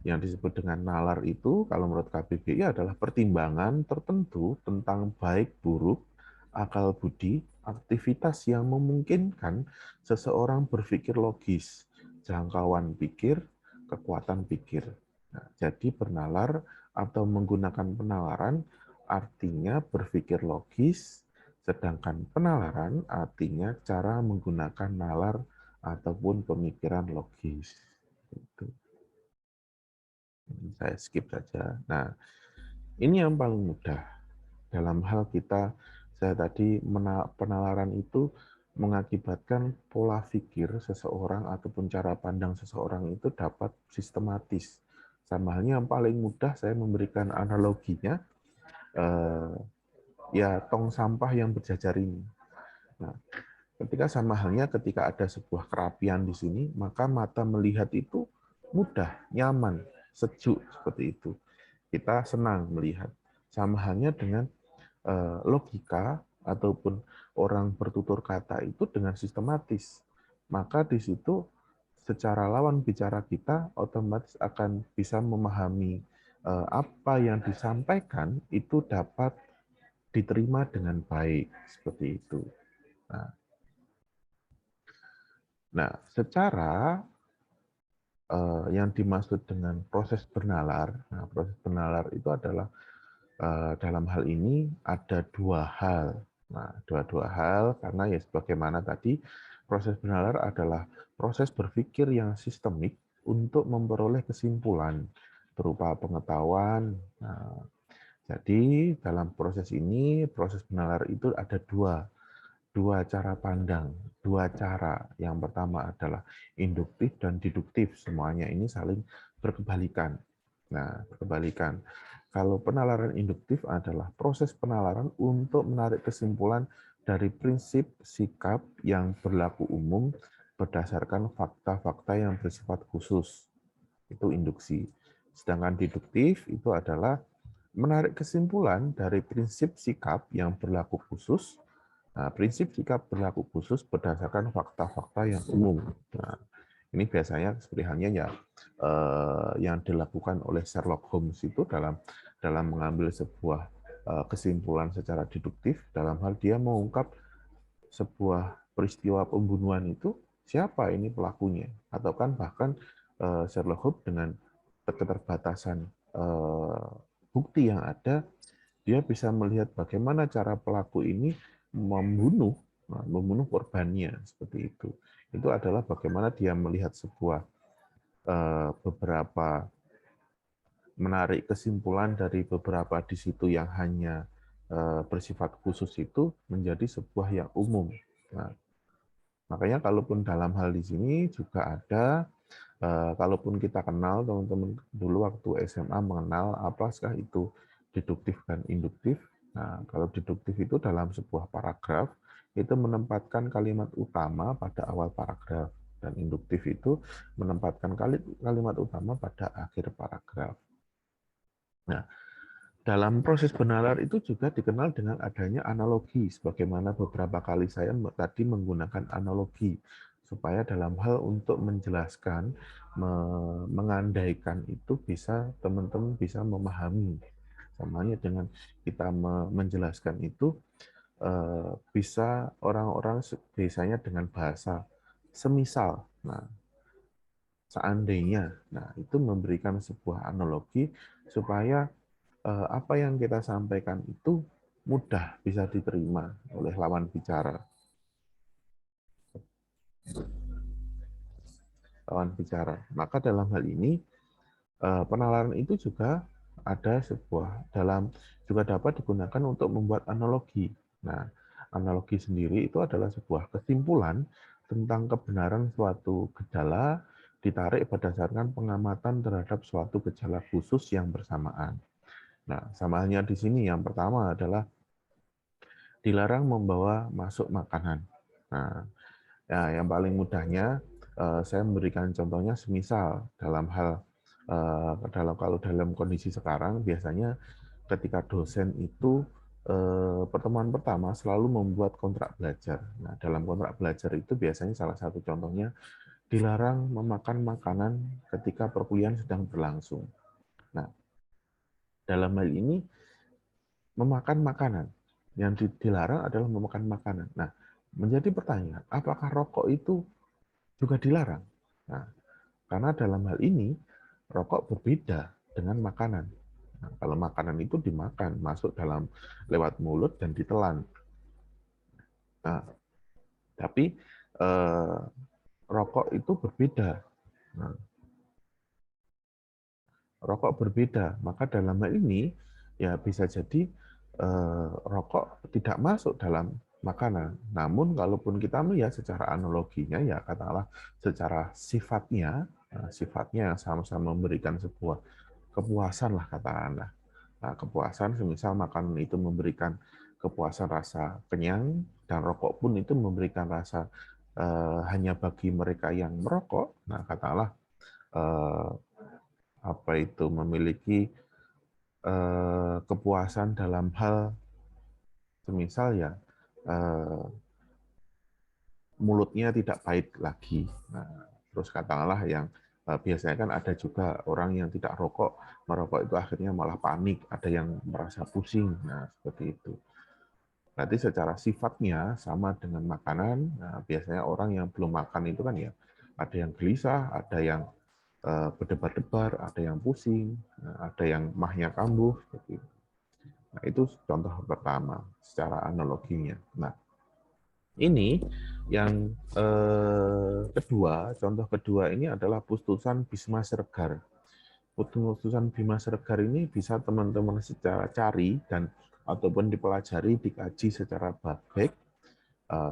yang disebut dengan nalar itu kalau menurut KBBI adalah pertimbangan tertentu tentang baik buruk, akal budi, aktivitas yang memungkinkan seseorang berpikir logis, jangkauan pikir, kekuatan pikir. Nah, jadi bernalar atau menggunakan penalaran artinya berpikir logis, sedangkan penalaran artinya cara menggunakan nalar ataupun pemikiran logis. Itu. Saya skip saja. Nah, ini yang paling mudah. Dalam hal saya tadi penalaran itu mengakibatkan pola pikir seseorang ataupun cara pandang seseorang itu dapat sistematis. Sama halnya yang paling mudah saya memberikan analoginya, ya tong sampah yang berjajar ini. Nah, ketika ada sebuah kerapian di sini, maka mata melihat itu mudah, nyaman, sejuk seperti itu. Kita senang melihat. Sama halnya dengan logika ataupun orang bertutur kata itu dengan sistematis. Maka di situ secara lawan bicara kita otomatis akan bisa memahami apa yang disampaikan itu dapat diterima dengan baik seperti itu. Nah, secara yang dimaksud dengan proses bernalar, proses bernalar itu adalah dalam hal ini ada 2 hal. Nah, dua hal karena ya sebagaimana tadi proses bernalar adalah proses berpikir yang sistemik untuk memperoleh kesimpulan berupa pengetahuan. Nah, jadi dalam proses ini proses bernalar itu ada dua cara pandang, 2 cara. Yang pertama adalah induktif dan deduktif. Semuanya ini saling berkebalikan. Nah, berkebalikan. Kalau penalaran induktif adalah proses penalaran untuk menarik kesimpulan dari prinsip sikap yang berlaku umum berdasarkan fakta-fakta yang bersifat khusus. Itu induksi. Sedangkan deduktif itu adalah menarik kesimpulan dari prinsip sikap yang berlaku khusus. Nah, prinsip sikap berlaku khusus berdasarkan fakta-fakta yang umum. Nah, ini biasanya seperti halnya ya yang dilakukan oleh Sherlock Holmes itu dalam mengambil sebuah kesimpulan secara deduktif dalam hal dia mengungkap sebuah peristiwa pembunuhan itu siapa ini pelakunya, atau kan bahkan Sherlock Holmes dengan keterbatasan bukti yang ada dia bisa melihat bagaimana cara pelaku ini membunuh korbannya seperti itu. Itu adalah bagaimana dia melihat sebuah beberapa menarik kesimpulan dari beberapa di situ yang hanya bersifat khusus itu menjadi sebuah yang umum. Nah, makanya kalaupun dalam hal di sini juga ada, kalaupun kita kenal teman-teman dulu waktu SMA mengenal apakah itu deduktif dan induktif. Nah, kalau deduktif itu dalam sebuah paragraf itu menempatkan kalimat utama pada awal paragraf, dan induktif itu menempatkan kalimat utama pada akhir paragraf. Nah, dalam proses benalar itu juga dikenal dengan adanya analogi, sebagaimana beberapa kali saya tadi menggunakan analogi, supaya dalam hal untuk menjelaskan, mengandaikan itu bisa teman-teman bisa memahami. Samanya dengan kita menjelaskan itu, bisa orang-orang biasanya dengan bahasa semisal. Nah, seandainya, nah itu memberikan sebuah analogi supaya apa yang kita sampaikan itu mudah bisa diterima oleh lawan bicara. Maka dalam hal ini penalaran itu juga ada juga dapat digunakan untuk membuat analogi. Nah, analogi sendiri itu adalah sebuah kesimpulan tentang kebenaran suatu gejala ditarik berdasarkan pengamatan terhadap suatu gejala khusus yang bersamaan. Nah, sama halnya di sini yang pertama adalah dilarang membawa masuk makanan. Nah, ya, yang paling mudahnya saya memberikan contohnya semisal kalau dalam kondisi sekarang biasanya ketika dosen itu pertemuan pertama selalu membuat kontrak belajar. Nah, dalam kontrak belajar itu biasanya salah satu contohnya dilarang memakan makanan ketika perkuliahan sedang berlangsung. Nah, dalam hal ini memakan makanan. Yang dilarang adalah memakan makanan. Nah, menjadi pertanyaan, apakah rokok itu juga dilarang? Nah, karena dalam hal ini, rokok berbeda dengan makanan. Nah, kalau makanan itu dimakan, masuk lewat mulut dan ditelan. Nah, tapi rokok itu berbeda. Nah, rokok berbeda, maka dalam hal ini ya bisa jadi rokok tidak masuk dalam makanan. Namun kalaupun kita melihat secara analoginya, ya katakanlah secara sifatnya yang sama-sama memberikan sebuah kepuasan lah katakanlah. Nah, kepuasan semisal makanan itu memberikan kepuasan rasa kenyang, dan rokok pun itu memberikan rasa hanya bagi mereka yang merokok. Nah, katakanlah memiliki kepuasan dalam hal semisal ya mulutnya tidak pahit lagi. Nah, terus katakanlah yang biasanya kan ada juga orang yang tidak merokok itu akhirnya malah panik, ada yang merasa pusing. Nah, seperti itu. Berarti secara sifatnya sama dengan makanan. Nah, biasanya orang yang belum makan itu kan ya ada yang gelisah, ada yang berdebar-debar, ada yang pusing, ada yang mahnya kambuh. Seperti itu. Nah, itu contoh pertama secara analoginya. Nah, ini yang kedua, contoh kedua ini adalah putusan Bisma Siregar. Putusan Bisma Siregar ini bisa teman-teman secara cari dan ataupun dipelajari, dikaji secara baik.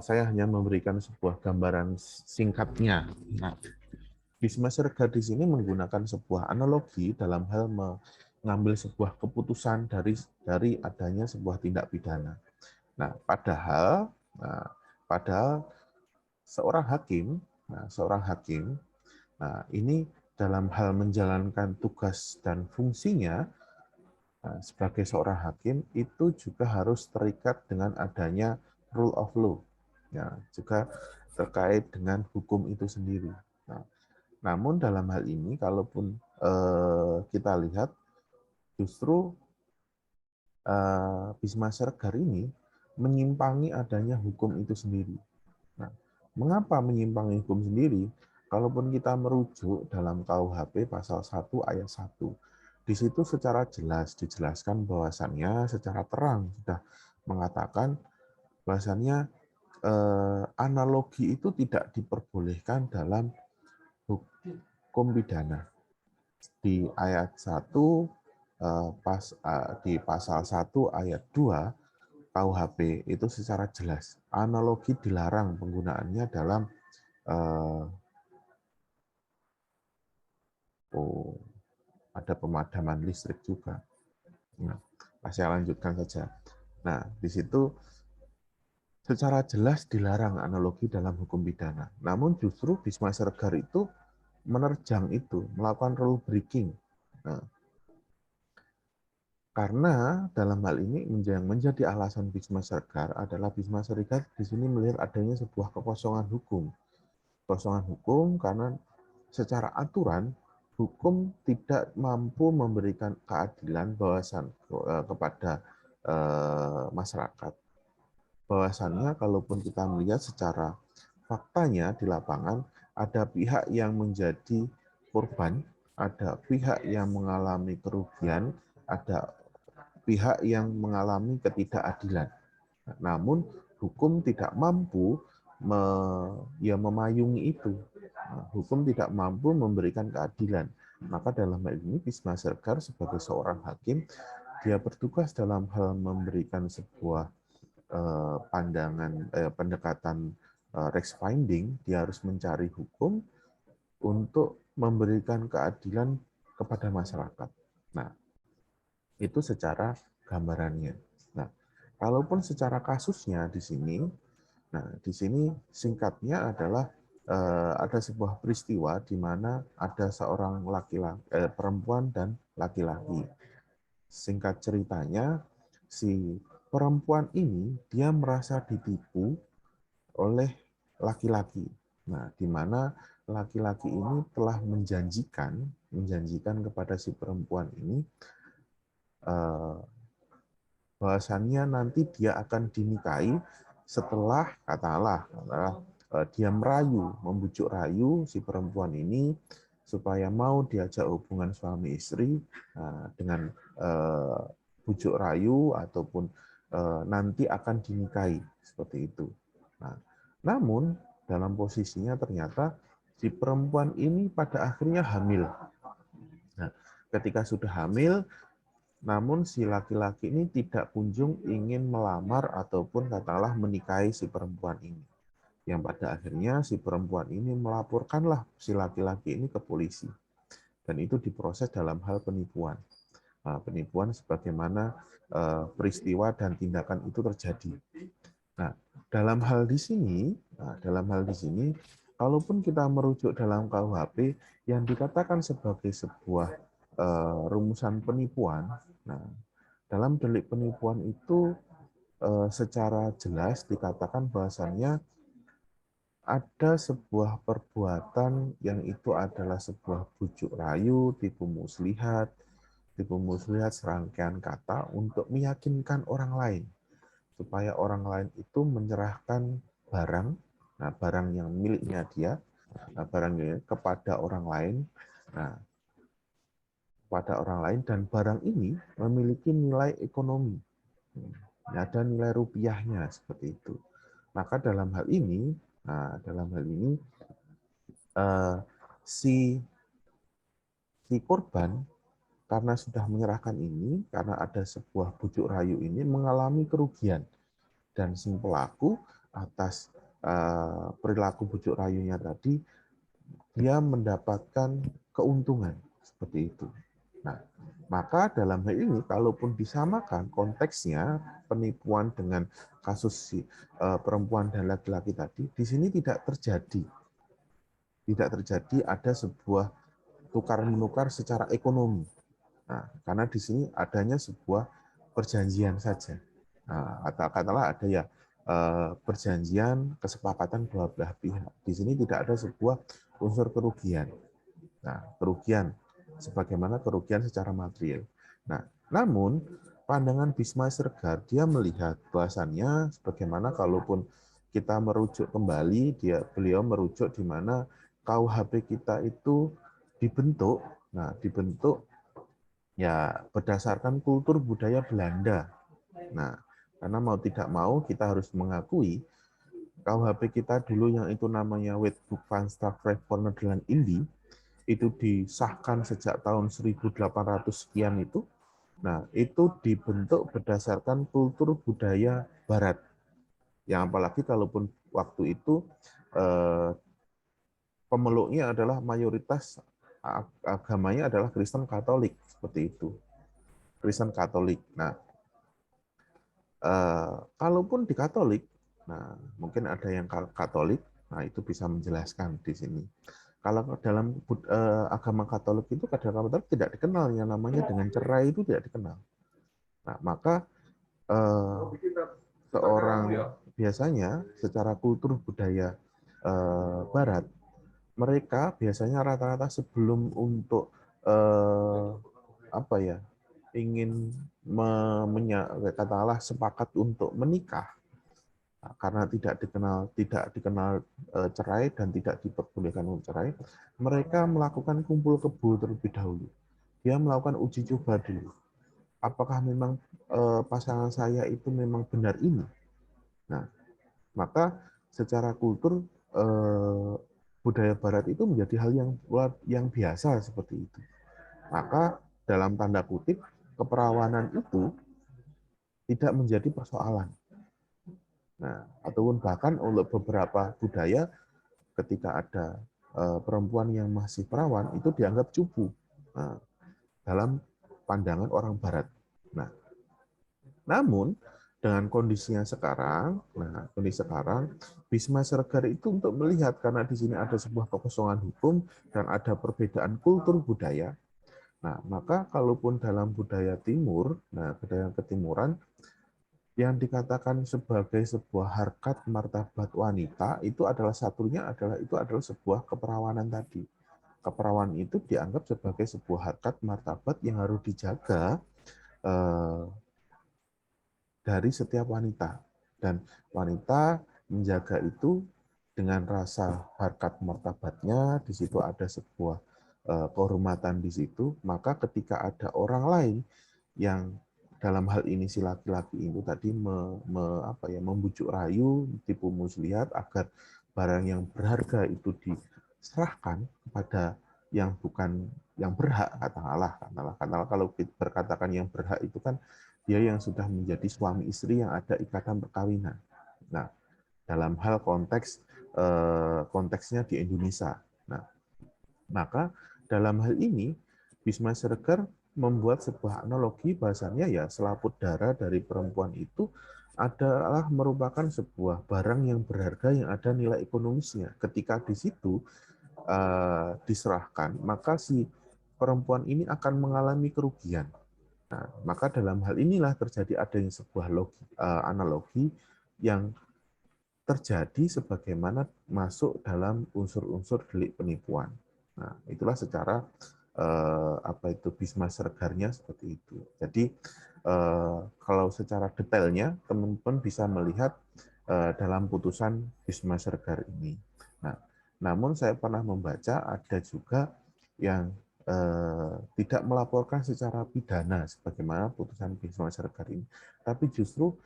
Saya hanya memberikan sebuah gambaran singkatnya. Nah, Bisma Siregar di sini menggunakan sebuah analogi dalam hal mengambil sebuah keputusan dari adanya sebuah tindak pidana. Nah, padahal seorang hakim, nah ini dalam hal menjalankan tugas dan fungsinya sebagai seorang hakim itu juga harus terikat dengan adanya rule of law, ya, juga terkait dengan hukum itu sendiri. Nah, namun dalam hal ini, kalaupun kita lihat, justru Bisma Siregar ini menyimpangi adanya hukum itu sendiri. Nah, mengapa menyimpangi hukum sendiri? Kalaupun kita merujuk dalam KUHP pasal 1 ayat 1, di situ secara jelas dijelaskan bahwasannya secara terang sudah mengatakan bahwasannya analogi itu tidak diperbolehkan dalam hukum pidana. Di ayat 1 di pasal 1 ayat 2 KUHP itu secara jelas analogi dilarang penggunaannya dalam ada pemadaman listrik juga. Nah, saya lanjutkan saja. Nah, di situ secara jelas dilarang analogi dalam hukum pidana. Namun justru Bhisma Siregar itu menerjang itu, melakukan rule breaking. Nah, karena dalam hal ini yang menjadi alasan Bhisma Siregar adalah Bhisma Siregar di sini melihat adanya sebuah kekosongan hukum. Kekosongan hukum karena secara aturan hukum tidak mampu memberikan keadilan kepada masyarakat. Bahwasannya kalaupun kita melihat secara faktanya di lapangan ada pihak yang menjadi korban, ada pihak yang mengalami kerugian, ada pihak yang mengalami ketidakadilan. Namun hukum tidak mampu memayungi itu. Hukum tidak mampu memberikan keadilan. Maka dalam hal ini Bhisma Siregar sebagai seorang hakim, dia bertugas dalam hal memberikan sebuah pendekatan Rex finding. Dia harus mencari hukum untuk memberikan keadilan kepada masyarakat. Nah, itu secara gambarannya. Nah, kalaupun secara kasusnya di sini, singkatnya adalah ada sebuah peristiwa di mana ada seorang perempuan dan laki-laki. Singkat ceritanya, si perempuan ini dia merasa ditipu oleh laki-laki. Nah, di mana laki-laki ini telah menjanjikan kepada si perempuan ini bahwasannya nanti dia akan dinikahi setelah katakanlah dia membujuk rayu si perempuan ini supaya mau diajak hubungan suami istri dengan bujuk rayu ataupun nanti akan dinikahi seperti itu. Nah, namun dalam posisinya ternyata si perempuan ini pada akhirnya hamil. Nah, ketika sudah hamil, namun si laki-laki ini tidak kunjung ingin melamar ataupun katakanlah menikahi si perempuan ini. Yang pada akhirnya si perempuan ini melaporkanlah si laki-laki ini ke polisi. Dan itu diproses dalam hal penipuan. Nah, penipuan sebagaimana peristiwa dan tindakan itu terjadi. Nah, dalam hal di sini, kalaupun kita merujuk dalam KUHP yang dikatakan sebagai sebuah rumusan penipuan, nah, dalam delik penipuan itu secara jelas dikatakan bahwasannya ada sebuah perbuatan yang itu adalah sebuah bujuk rayu, tipu muslihat serangkaian kata untuk meyakinkan orang lain supaya orang lain itu menyerahkan barang, nah barang yang miliknya dia, barangnya kepada orang lain, dan barang ini memiliki nilai ekonomi, ada nilai rupiahnya seperti itu. Maka dalam hal ini si korban karena sudah menyerahkan ini, karena ada sebuah bujuk rayu ini mengalami kerugian, dan si pelaku atas perilaku bujuk rayunya tadi dia mendapatkan keuntungan seperti itu. Nah, maka dalam hal ini kalaupun disamakan konteksnya penipuan dengan kasus si perempuan dan laki-laki tadi, di sini tidak terjadi ada sebuah tukar menukar secara ekonomi. Nah, karena di sini adanya sebuah perjanjian saja. Nah, katakanlah ada ya perjanjian kesepakatan dua belah pihak. Di sini tidak ada sebuah unsur kerugian. Nah, kerugian sebagaimana kerugian secara material. Nah, namun pandangan Bhisma Siregar dia melihat bahwasannya sebagaimana kalaupun kita merujuk kembali, beliau merujuk di mana KUHP kita itu dibentuk Ya, berdasarkan kultur budaya Belanda. Nah, karena mau tidak mau kita harus mengakui KUHP kita dulu yang itu namanya Wetboek van Strafrecht voor Nederland Indië itu disahkan sejak tahun 1800 sekian itu. Nah, itu dibentuk berdasarkan kultur budaya Barat. Yang apalagi kalaupun waktu itu pemeluknya adalah mayoritas agamanya adalah Kristen Katolik seperti itu. Kristen Katolik. Nah, kalaupun di Katolik, nah mungkin ada yang Katolik, nah itu bisa menjelaskan di sini. Kalau dalam agama Katolik itu kadang-kadang tidak dikenal yang namanya dengan cerai itu tidak dikenal. Nah, maka seorang biasanya secara kultur budaya Barat, mereka biasanya rata-rata sebelum untuk apa ya, ingin katakanlah sepakat untuk menikah, karena tidak dikenal cerai dan tidak diperbolehkan untuk cerai, mereka melakukan kumpul kebo terlebih dahulu. Dia melakukan uji coba dulu. Apakah memang pasangan saya itu memang benar ini? Nah, maka secara kultur budaya Barat itu menjadi hal yang biasa seperti itu. Maka dalam tanda kutip keperawanan itu tidak menjadi persoalan. Nah, ataupun bahkan untuk beberapa budaya ketika ada perempuan yang masih perawan itu dianggap cupu. Nah, dalam pandangan orang Barat. Nah, namun dengan kondisinya sekarang, Bhisma Siregar itu untuk melihat karena di sini ada sebuah kekosongan hukum dan ada perbedaan kultur budaya. Nah, maka kalaupun dalam budaya timur, budaya ketimuran yang dikatakan sebagai sebuah harkat martabat wanita itu adalah sebuah keperawanan tadi. Keperawanan itu dianggap sebagai sebuah harkat martabat yang harus dijaga dari setiap wanita, dan wanita menjaga itu dengan rasa harkat martabatnya. Di situ ada sebuah kehormatan di situ. Maka ketika ada orang lain yang dalam hal ini si laki-laki itu tadi membujuk rayu, tipu muslihat agar barang yang berharga itu diserahkan kepada yang bukan yang berhak, katakanlah kalau kita berkatakan yang berhak itu kan dia yang sudah menjadi suami istri yang ada ikatan perkawinan. Nah, dalam hal konteksnya di Indonesia. Nah, maka dalam hal ini Bhisma Siregar membuat sebuah analogi bahasanya ya selaput darah dari perempuan itu adalah merupakan sebuah barang yang berharga yang ada nilai ekonomisnya. Ketika di situ diserahkan, maka si perempuan ini akan mengalami kerugian. Nah, maka dalam hal inilah terjadi adanya sebuah analogi yang terjadi sebagaimana masuk dalam unsur-unsur delik penipuan. Nah, itulah secara Bhisma Siregarnya seperti itu. Jadi kalau secara detailnya teman-teman bisa melihat dalam putusan Bhisma Siregar ini. Nah, namun saya pernah membaca ada juga yang tidak melaporkan secara pidana sebagaimana putusan Bhisma Siregar ini, tapi justru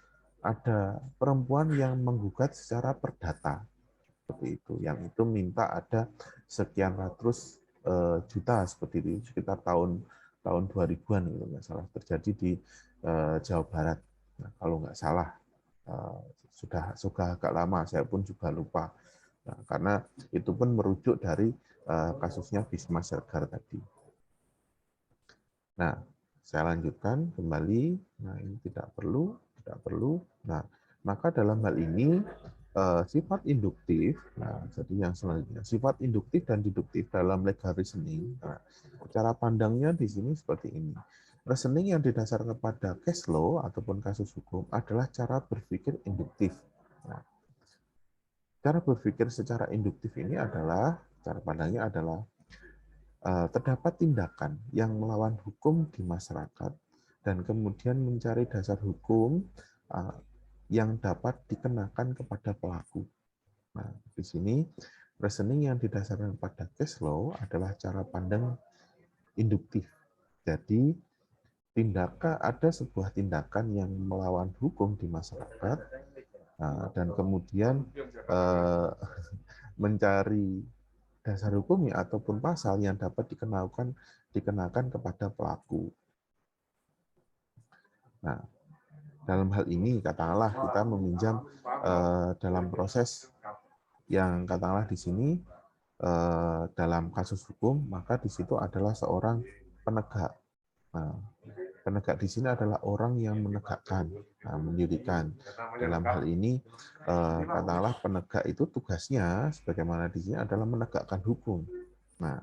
ada perempuan yang menggugat secara perdata seperti itu, yang itu minta ada sekian ratus juta seperti itu, sekitar tahun 2000-an itu nggak salah, terjadi di Jawa Barat. Nah, kalau nggak salah sudah agak lama, saya pun juga lupa. Nah, karena itu pun merujuk dari kasusnya Bhisma Siregar tadi. Nah, saya lanjutkan kembali. Nah, ini tidak perlu. Nah, maka dalam hal ini sifat induktif. Nah, jadi yang selanjutnya sifat induktif dan deduktif dalam legal reasoning. Nah, cara pandangnya di sini seperti ini. Reasoning yang didasarkan pada case law ataupun kasus hukum adalah cara berpikir induktif. Nah, cara berpikir secara induktif ini adalah cara pandangnya adalah terdapat tindakan yang melawan hukum di masyarakat dan kemudian mencari dasar hukum yang dapat dikenakan kepada pelaku. Nah, di sini reasoning yang didasarkan pada case law adalah cara pandang induktif. Jadi ada sebuah tindakan yang melawan hukum di masyarakat, dan kemudian mencari dasar hukumnya ataupun pasal yang dapat dikenakan kepada pelaku. Nah, dalam hal ini katakanlah kita meminjam dalam proses yang katakanlah di sini dalam kasus hukum, maka di situ adalah seorang penegak. Nah, penegak di sini adalah orang yang menegakkan, mendirikan. Dalam hal ini, katakanlah penegak itu tugasnya, sebagaimana di sini adalah menegakkan hukum. Nah,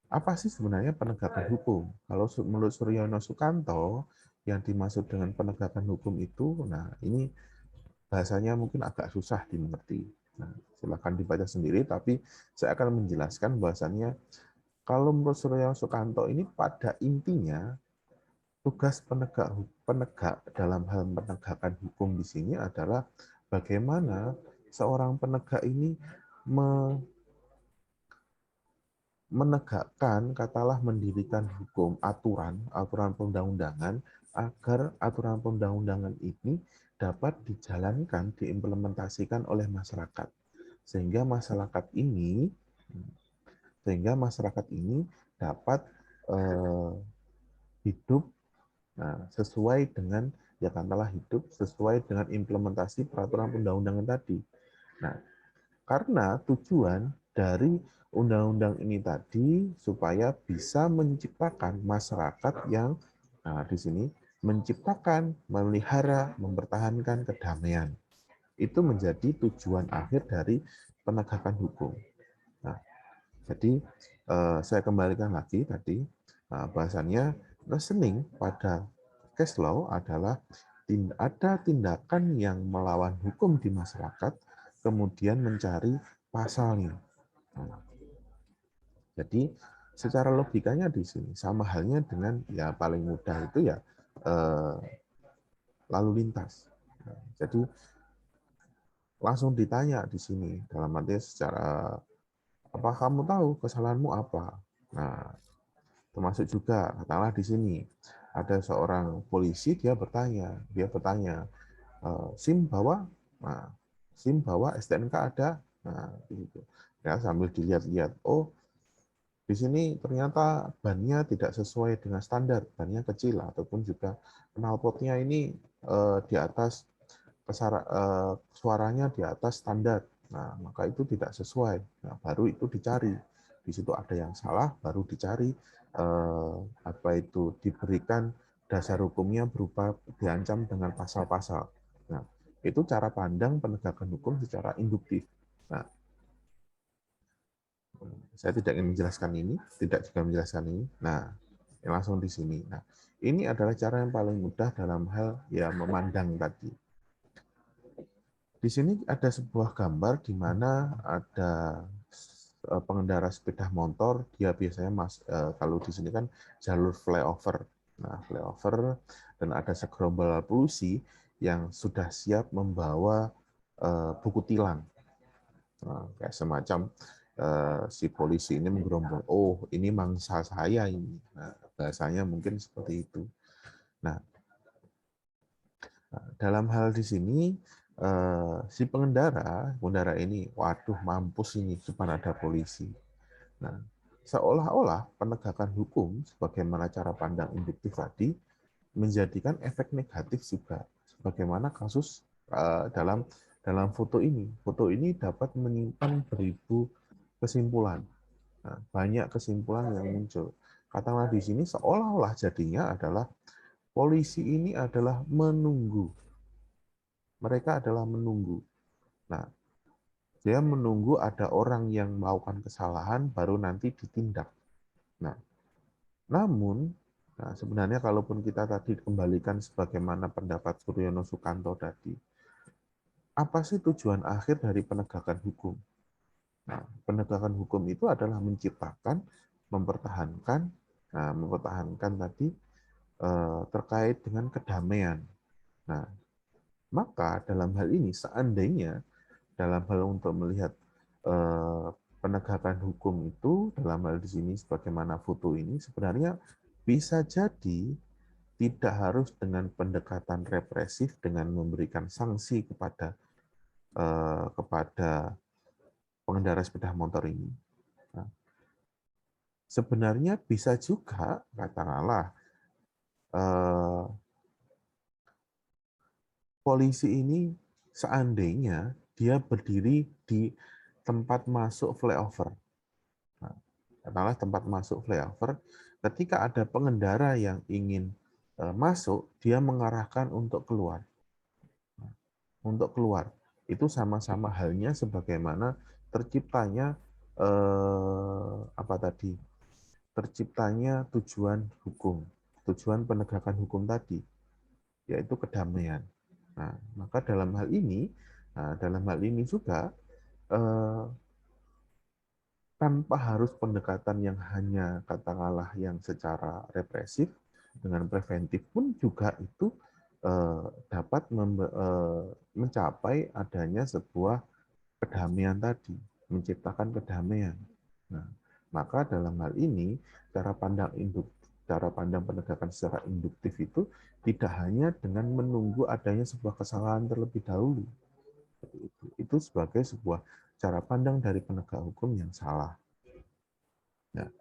apa sih sebenarnya penegakan hukum? Kalau menurut Suryono Sukanto, yang dimaksud dengan penegakan hukum itu, nah ini bahasanya mungkin agak susah dimengerti. Nah, silakan dibaca sendiri, tapi saya akan menjelaskan bahwasannya kalau menurut Suryono Sukanto ini pada intinya tugas penegak dalam hal penegakan hukum di sini adalah bagaimana seorang penegak ini menegakkan, katalah mendirikan hukum, aturan perundang-undangan, agar aturan perundang-undangan ini dapat dijalankan, diimplementasikan oleh masyarakat. Sehingga masyarakat ini dapat hidup sesuai dengan, ya katalah hidup sesuai dengan implementasi peraturan perundang-undangan tadi. Nah, karena tujuan dari undang-undang ini tadi supaya bisa menciptakan masyarakat yang di sini menciptakan, memelihara, mempertahankan kedamaian. Itu menjadi tujuan akhir dari penegakan hukum. Nah, jadi saya kembalikan lagi tadi bahasannya reasoning pada case law adalah ada tindakan yang melawan hukum di masyarakat, kemudian mencari pasalnya. Nah, jadi secara logikanya di sini sama halnya dengan ya paling mudah itu ya lalu lintas. Nah, jadi langsung ditanya di sini dalam arti secara apa kamu tahu kesalahanmu apa? Nah, termasuk juga katakanlah di sini ada seorang polisi dia bertanya SIM bawa, nah, SIM bawa STNK ada, nah gitu ya sambil dilihat-lihat, oh di sini ternyata bannya tidak sesuai dengan standar, bannya kecil ataupun juga knalpotnya ini di atas suaranya di atas standar, nah maka itu tidak sesuai, nah baru itu dicari, di situ ada yang salah baru dicari apa itu diberikan dasar hukumnya berupa diancam dengan pasal-pasal. Nah, itu cara pandang penegakan hukum secara induktif. Nah, saya tidak ingin menjelaskan ini, tidak juga menjelaskan ini. Nah, langsung di sini. Nah, ini adalah cara yang paling mudah dalam hal ya memandang tadi. Di sini ada sebuah gambar di mana ada pengendara sepeda motor, dia biasanya kalau di sini kan jalur flyover. Nah, flyover dan ada segerombol polisi yang sudah siap membawa buku tilang. Nah, kayak semacam si polisi ini menggerombol, oh ini mangsa saya ini. Nah, bahasanya mungkin seperti itu. Nah, dalam hal di sini si pengendara ini, waduh mampus ini depan ada polisi. Nah, seolah-olah penegakan hukum sebagaimana cara pandang induktif tadi menjadikan efek negatif juga. Sebagaimana kasus dalam foto ini. Foto ini dapat menyimpan beribu kesimpulan. Nah, banyak kesimpulan yang muncul. Katakanlah di sini seolah-olah jadinya adalah polisi ini adalah menunggu. Mereka adalah menunggu. Nah, dia menunggu ada orang yang melakukan kesalahan baru nanti ditindak. Nah, namun sebenarnya kalaupun kita tadi kembalikan sebagaimana pendapat Suryono Sukanto tadi, apa sih tujuan akhir dari penegakan hukum? Nah, penegakan hukum itu adalah menciptakan, mempertahankan tadi terkait dengan kedamaian. Nah, maka dalam hal ini seandainya dalam hal untuk melihat penegakan hukum itu dalam hal di sini sebagaimana foto ini sebenarnya bisa jadi tidak harus dengan pendekatan represif dengan memberikan sanksi kepada pengendara sepeda motor ini. Nah, sebenarnya bisa juga, katakanlah, polisi ini seandainya dia berdiri di tempat masuk flyover. Nah, katakanlah tempat masuk flyover, ketika ada pengendara yang ingin masuk, dia mengarahkan untuk keluar. Untuk keluar. Itu sama-sama halnya sebagaimana terciptanya terciptanya tujuan hukum, tujuan penegakan hukum tadi, yaitu kedamaian. Nah, maka dalam hal ini juga tanpa harus pendekatan yang hanya katakanlah yang secara represif, dengan preventif pun juga itu dapat mencapai adanya sebuah kedamaian tadi, menciptakan kedamaian. Nah, maka dalam hal ini cara pandang penegakan secara induktif itu tidak hanya dengan menunggu adanya sebuah kesalahan terlebih dahulu. Itu sebagai sebuah cara pandang dari penegak hukum yang salah. Nah,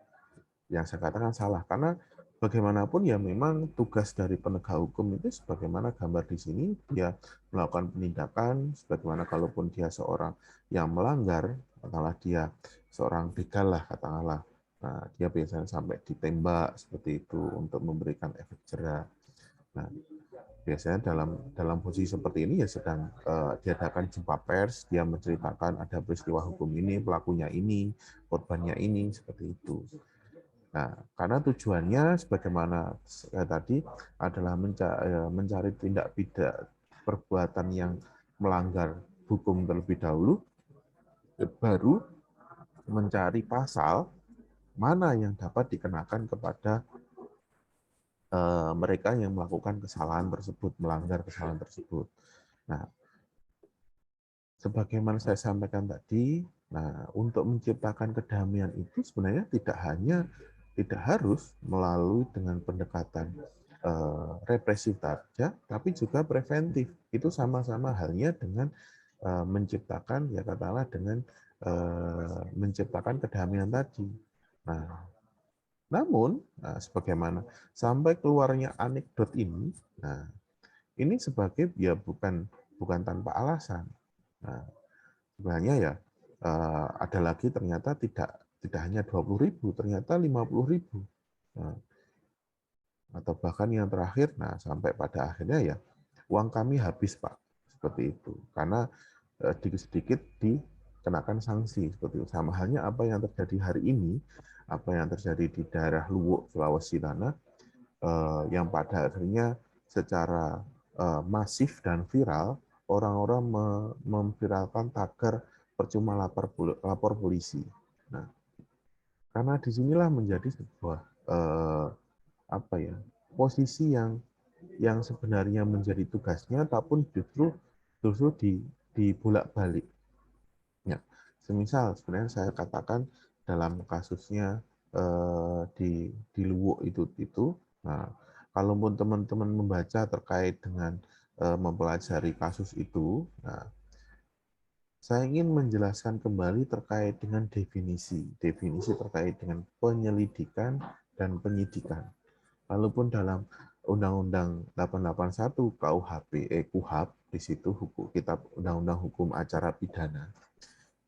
yang saya katakan salah karena bagaimanapun ya memang tugas dari penegak hukum itu sebagaimana gambar di sini, dia melakukan penindakan sebagaimana kalaupun dia seorang yang melanggar, katakanlah dia seorang begal lah katakanlah. Nah, dia biasanya sampai ditembak seperti itu untuk memberikan efek jera. Nah, biasanya dalam posisi seperti ini ya sedang diadakan jumpa pers, dia menceritakan ada peristiwa hukum ini, pelakunya ini, korbannya ini, seperti itu. Nah, karena tujuannya sebagaimana tadi adalah mencari tindak pidana perbuatan yang melanggar hukum terlebih dahulu, baru mencari pasal mana yang dapat dikenakan kepada mereka yang melakukan kesalahan tersebut, melanggar kesalahan tersebut. Nah, sebagaimana saya sampaikan tadi, nah untuk menciptakan kedamaian itu sebenarnya tidak harus melalui dengan pendekatan represif saja, tapi juga preventif. Itu sama-sama halnya dengan menciptakan ya katakanlah dengan menciptakan kedamaian tadi. Nah, namun sebagaimana sampai keluarnya anekdot ini, nah ini sebagai ya bukan tanpa alasan. Nah, sebenarnya ya ada lagi ternyata tidak hanya 20.000, ternyata 50.000. Nah, atau bahkan yang terakhir, nah sampai pada akhirnya ya uang kami habis Pak, seperti itu. Karena sedikit-sedikit dikenakan sanksi seperti itu. Sama halnya apa yang terjadi hari ini, apa yang terjadi di daerah Luwuk, Sulawesi sana, yang pada akhirnya secara masif dan viral, orang-orang memviralkan tagar percuma lapor polisi. Nah, karena disinilah menjadi sebuah posisi yang sebenarnya menjadi tugasnya, ataupun justru dibolak-balik. Ya, semisal sebenarnya saya katakan dalam kasusnya di Luwuk itu, nah, kalaupun teman-teman membaca terkait dengan mempelajari kasus itu, nah, saya ingin menjelaskan kembali terkait dengan definisi terkait dengan penyelidikan dan penyidikan. Walaupun dalam Undang-Undang 881 KUHP di situ kitab Undang-Undang Hukum Acara Pidana,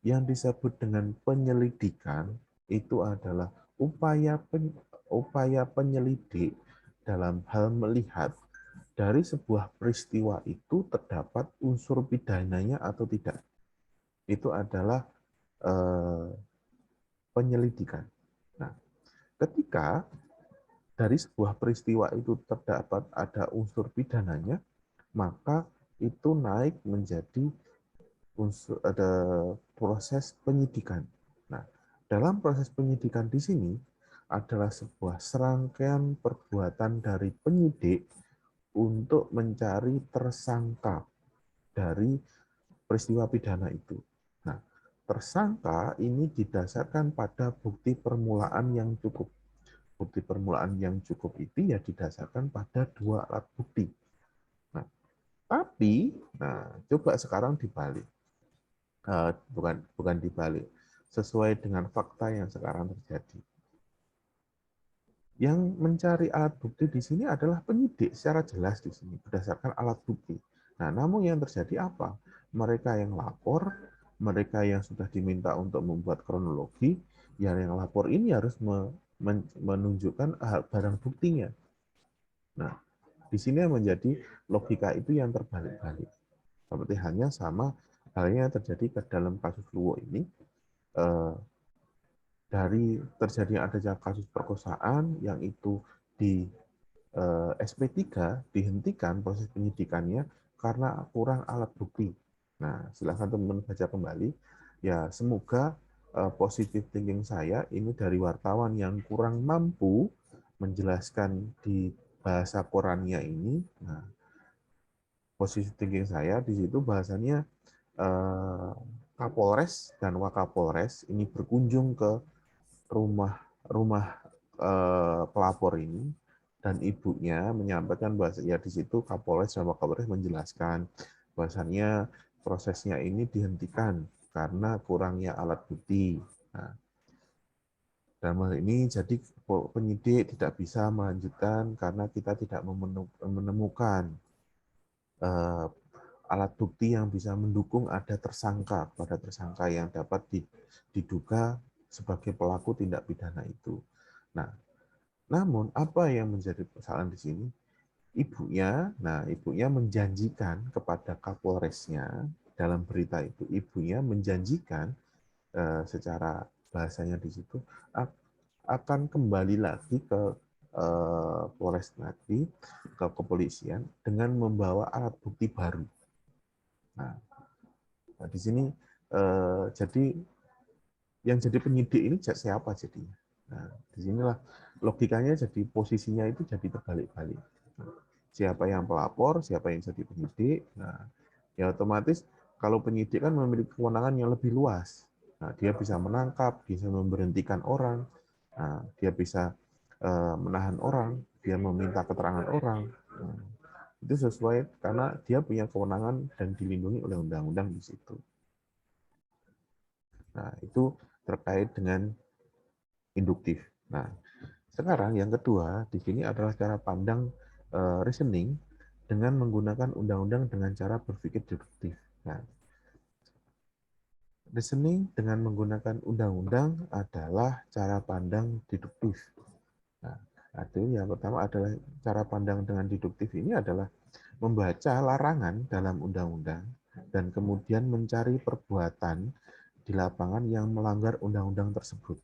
yang disebut dengan penyelidikan itu adalah upaya penyelidik dalam hal melihat dari sebuah peristiwa itu terdapat unsur pidananya atau tidak. Itu adalah penyelidikan. Nah, ketika dari sebuah peristiwa itu terdapat ada unsur pidananya, maka itu naik menjadi ada proses penyidikan. Nah, dalam proses penyidikan di sini adalah sebuah serangkaian perbuatan dari penyidik untuk mencari tersangka dari peristiwa pidana itu. Nah, tersangka ini didasarkan pada bukti permulaan yang cukup. bukti permulaan yang cukup itu ya didasarkan pada 2 alat bukti. Nah, tapi, coba sekarang dibalik. Bukan dibalik. Sesuai dengan fakta yang sekarang terjadi. Yang mencari alat bukti di sini adalah penyidik secara jelas di sini berdasarkan alat bukti. Nah, namun yang terjadi apa? Mereka yang lapor, mereka yang sudah diminta untuk membuat kronologi, yang lapor ini harus menunjukkan barang buktinya. Nah, di sini menjadi logika itu yang terbalik-balik. Seperti halnya halnya terjadi ke dalam kasus Luwo ini, dari terjadinya adanya kasus perkosaan yang itu di SP3 dihentikan proses penyidikannya karena kurang alat bukti. Nah, silakan teman-teman baca kembali. Ya, semoga positive thinking saya ini dari wartawan yang kurang mampu menjelaskan di bahasa Korannya ini. Nah, positive thinking saya di situ bahasanya Kapolres dan Wakapolres ini berkunjung ke rumah pelapor ini, dan ibunya menyampaikan bahwa ya di situ Kapolres dan Wakapolres menjelaskan bahwasannya prosesnya ini dihentikan karena kurangnya alat bukti. Nah, dalam hal ini jadi penyidik tidak bisa melanjutkan karena kita tidak menemukan alat bukti yang bisa mendukung ada tersangka pada tersangka yang dapat diduga sebagai pelaku tindak pidana itu. Nah, namun apa yang menjadi persoalan di sini? Ibunya menjanjikan kepada Kapolresnya dalam berita itu, ibunya menjanjikan secara bahasanya di situ akan kembali lagi ke Polres nanti ke kepolisian dengan membawa alat bukti baru. Nah, di sini jadi yang jadi penyidik ini siapa jadinya? Nah, disinilah logikanya jadi posisinya itu jadi terbalik-balik. Siapa yang pelapor, siapa yang jadi penyidik. Nah, ya otomatis kalau penyidik kan memiliki kewenangan yang lebih luas. Nah, dia bisa menangkap, bisa memberhentikan orang, nah, dia bisa menahan orang, dia meminta keterangan orang. Nah, itu sesuai karena dia punya kewenangan dan dilindungi oleh undang-undang di situ. Nah, itu terkait dengan induktif. Nah, sekarang yang kedua di sini adalah cara pandang reasoning dengan menggunakan undang-undang dengan cara berpikir deduktif. Nah, reasoning dengan menggunakan undang-undang adalah cara pandang deduktif. Nah, itu yang pertama adalah cara pandang dengan deduktif ini adalah membaca larangan dalam undang-undang dan kemudian mencari perbuatan di lapangan yang melanggar undang-undang tersebut.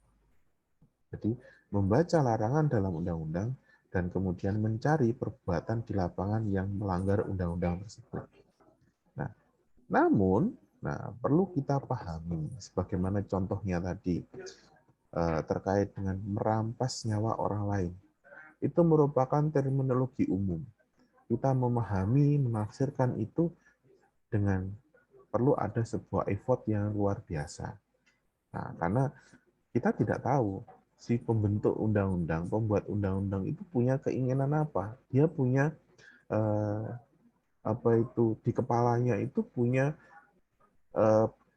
Jadi, membaca larangan dalam undang-undang dan kemudian mencari perbuatan di lapangan yang melanggar undang-undang tersebut. Nah, namun, perlu kita pahami, sebagaimana contohnya tadi, terkait dengan merampas nyawa orang lain. Itu merupakan terminologi umum. Kita memahami, menafsirkan itu dengan perlu ada sebuah effort yang luar biasa. Nah, karena kita tidak tahu si pembentuk undang-undang, pembuat undang-undang itu punya keinginan apa. Dia punya di kepalanya itu punya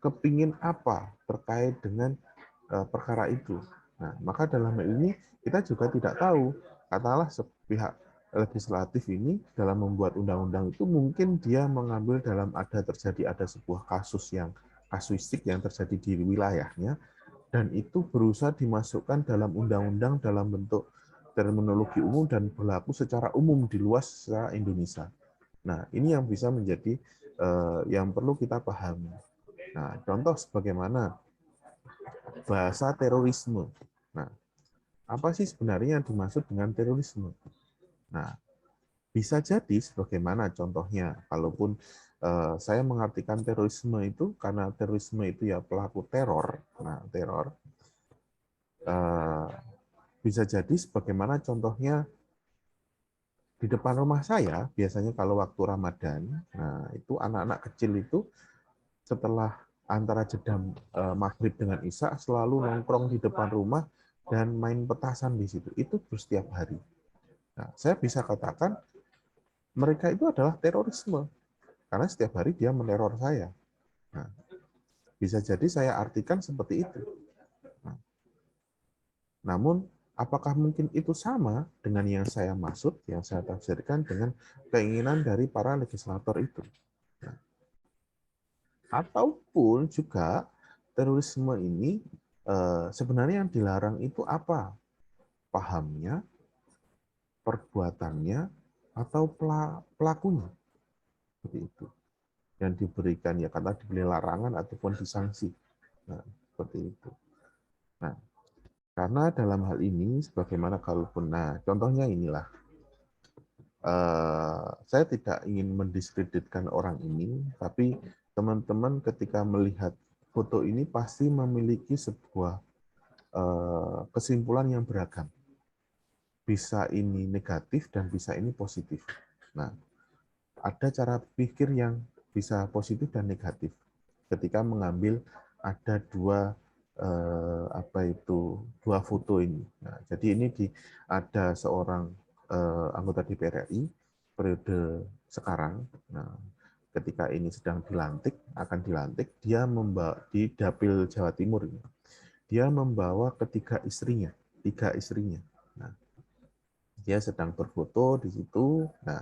kepingin apa terkait dengan perkara itu. Nah, maka dalam hal ini kita juga tidak tahu, katakanlah pihak legislatif ini dalam membuat undang-undang itu mungkin dia mengambil ada sebuah kasus yang kasuistik yang terjadi di wilayahnya, dan itu berusaha dimasukkan dalam undang-undang dalam bentuk terminologi umum dan berlaku secara umum di luas secara Indonesia. Nah, ini yang bisa menjadi yang perlu kita pahami. Nah, contoh sebagaimana bahasa terorisme. Nah, apa sih sebenarnya yang dimaksud dengan terorisme? Nah, bisa jadi sebagaimana contohnya, kalaupun saya mengartikan terorisme itu karena terorisme itu ya pelaku teror. Nah, teror bisa jadi sebagaimana contohnya di depan rumah saya, biasanya kalau waktu Ramadan, nah itu anak-anak kecil itu setelah antara jeda maghrib dengan isya selalu nongkrong di depan rumah dan main petasan di situ. Itu setiap hari. Nah, saya bisa katakan mereka itu adalah terorisme karena setiap hari dia meneror saya. Nah, bisa jadi saya artikan seperti itu. Nah, namun, apakah mungkin itu sama dengan yang saya maksud, yang saya tafsirkan dengan keinginan dari para legislator itu? Nah, ataupun juga terorisme ini sebenarnya yang dilarang itu apa? Pahamnya, perbuatannya, atau pelakunya? Seperti itu. Yang diberikan ya kata diberi larangan ataupun disanksi. Nah, seperti itu. Nah, karena dalam hal ini sebagaimana kalaupun contohnya inilah saya tidak ingin mendiskreditkan orang ini, tapi teman-teman ketika melihat foto ini pasti memiliki sebuah kesimpulan yang beragam. Bisa ini negatif dan bisa ini positif. Nah, ada cara pikir yang bisa positif dan negatif ketika mengambil ada dua dua foto ini. Nah, jadi ini ada seorang anggota DPR RI periode sekarang. Nah, ketika ini sedang akan dilantik, dia membawa di Dapil Jawa Timur ini. Dia membawa tiga istrinya. Nah, dia sedang berfoto di situ. Nah,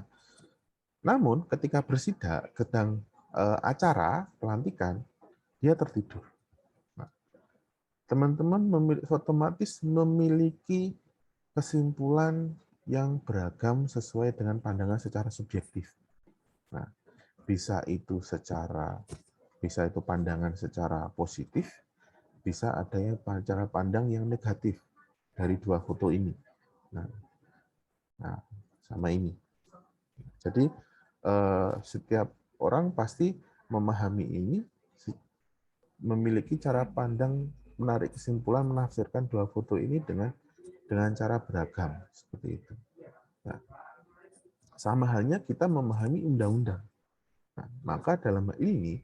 namun ketika bersidak, sedang acara pelantikan, dia tertidur. Nah, teman-teman otomatis memiliki kesimpulan yang beragam sesuai dengan pandangan secara subjektif. Nah, bisa itu pandangan secara positif, bisa ada yang cara pandang yang negatif dari dua foto ini. Nah sama ini. Jadi setiap orang pasti memahami ini, memiliki cara pandang, menarik kesimpulan, menafsirkan dua foto ini dengan cara beragam seperti itu. Nah, sama halnya kita memahami undang-undang. Nah, maka dalam hal ini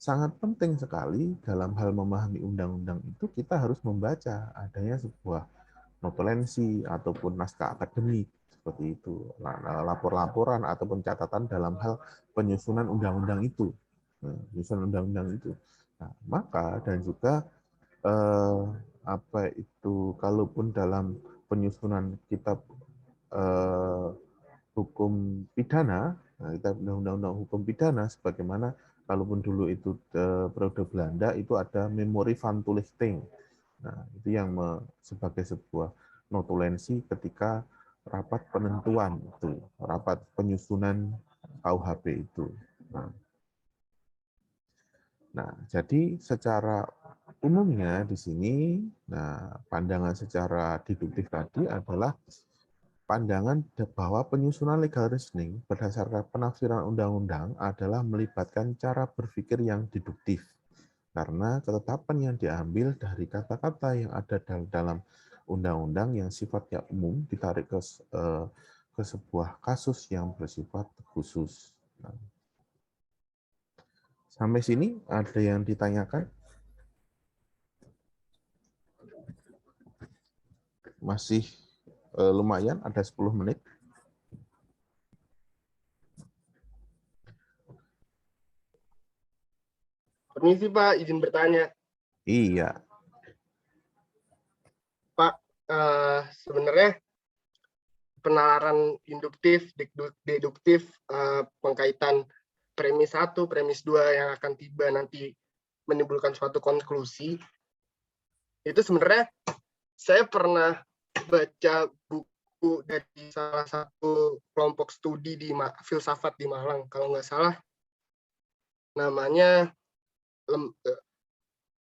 sangat penting sekali dalam hal memahami undang-undang itu kita harus membaca adanya sebuah notulensi ataupun naskah akademik seperti itu, lapor-laporan ataupun catatan dalam hal penyusunan undang-undang itu. Nah, maka dan juga kalaupun dalam penyusunan kitab hukum pidana, kita undang-undang hukum pidana sebagaimana kalaupun dulu itu periode Belanda itu ada memori van toelichting. Nah, itu yang sebagai sebuah notulensi ketika rapat penentuan itu, rapat penyusunan KUHP itu. Nah, jadi secara umumnya di sini, pandangan secara deduktif tadi adalah pandangan bahwa penyusunan legal reasoning berdasarkan penafsiran undang-undang adalah melibatkan cara berpikir yang deduktif. Karena ketetapan yang diambil dari kata-kata yang ada dalam undang-undang yang sifatnya umum ditarik ke sebuah kasus yang bersifat khusus. Sampai sini ada yang ditanyakan? Masih lumayan, ada 10 menit. Permisi Pak, izin bertanya. Iya. Pak, sebenarnya penalaran induktif, deduktif, pengkaitan premis 1, premis 2 yang akan tiba nanti menimbulkan suatu konklusi, itu sebenarnya saya pernah baca buku dari salah satu kelompok studi di filsafat di Malang, kalau nggak salah namanya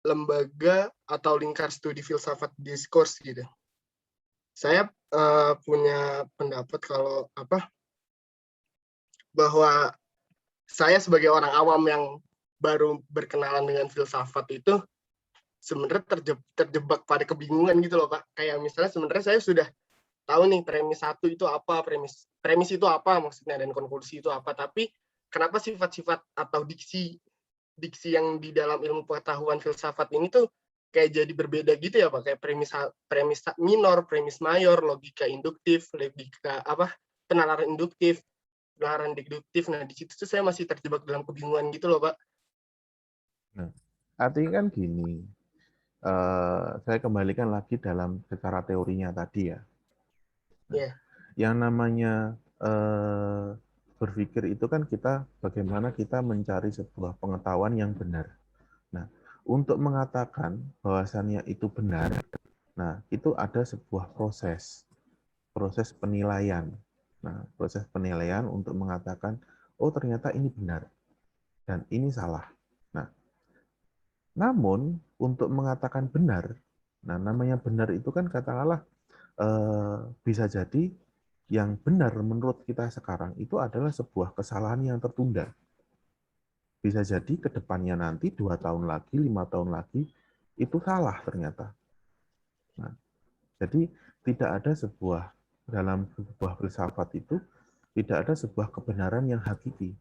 lembaga atau lingkar studi filsafat diskurs gitu. Saya punya pendapat bahwa saya sebagai orang awam yang baru berkenalan dengan filsafat itu sebenarnya terjebak pada kebingungan gitu loh Pak. Kayak misalnya sebenarnya saya sudah tahu nih premis 1 itu apa, premis itu apa maksudnya, dan konklusi itu apa, tapi kenapa sifat-sifat atau diksi yang di dalam ilmu pengetahuan filsafat ini tuh kayak jadi berbeda gitu ya Pak, kayak premis minor, premis mayor, logika induktif, logika penalaran induktif, penalaran deduktif. Nah di situ tuh saya masih terjebak dalam kebingungan gitu loh Pak. Nah, artinya kan gini, saya kembalikan lagi dalam secara teorinya tadi ya. Iya. Yang namanya berpikir itu kan kita bagaimana kita mencari sebuah pengetahuan yang benar. Nah, untuk mengatakan bahwasannya itu benar, nah itu ada sebuah proses penilaian. Nah, proses penilaian untuk mengatakan, oh ternyata ini benar dan ini salah. Nah, namun untuk mengatakan benar, nah namanya benar itu kan katakanlah bisa jadi yang benar menurut kita sekarang itu adalah sebuah kesalahan yang tertunda. Bisa jadi ke depannya nanti 2 tahun lagi, 5 tahun lagi, itu salah ternyata. Nah, jadi tidak ada dalam sebuah filsafat itu, tidak ada sebuah kebenaran yang hakiki.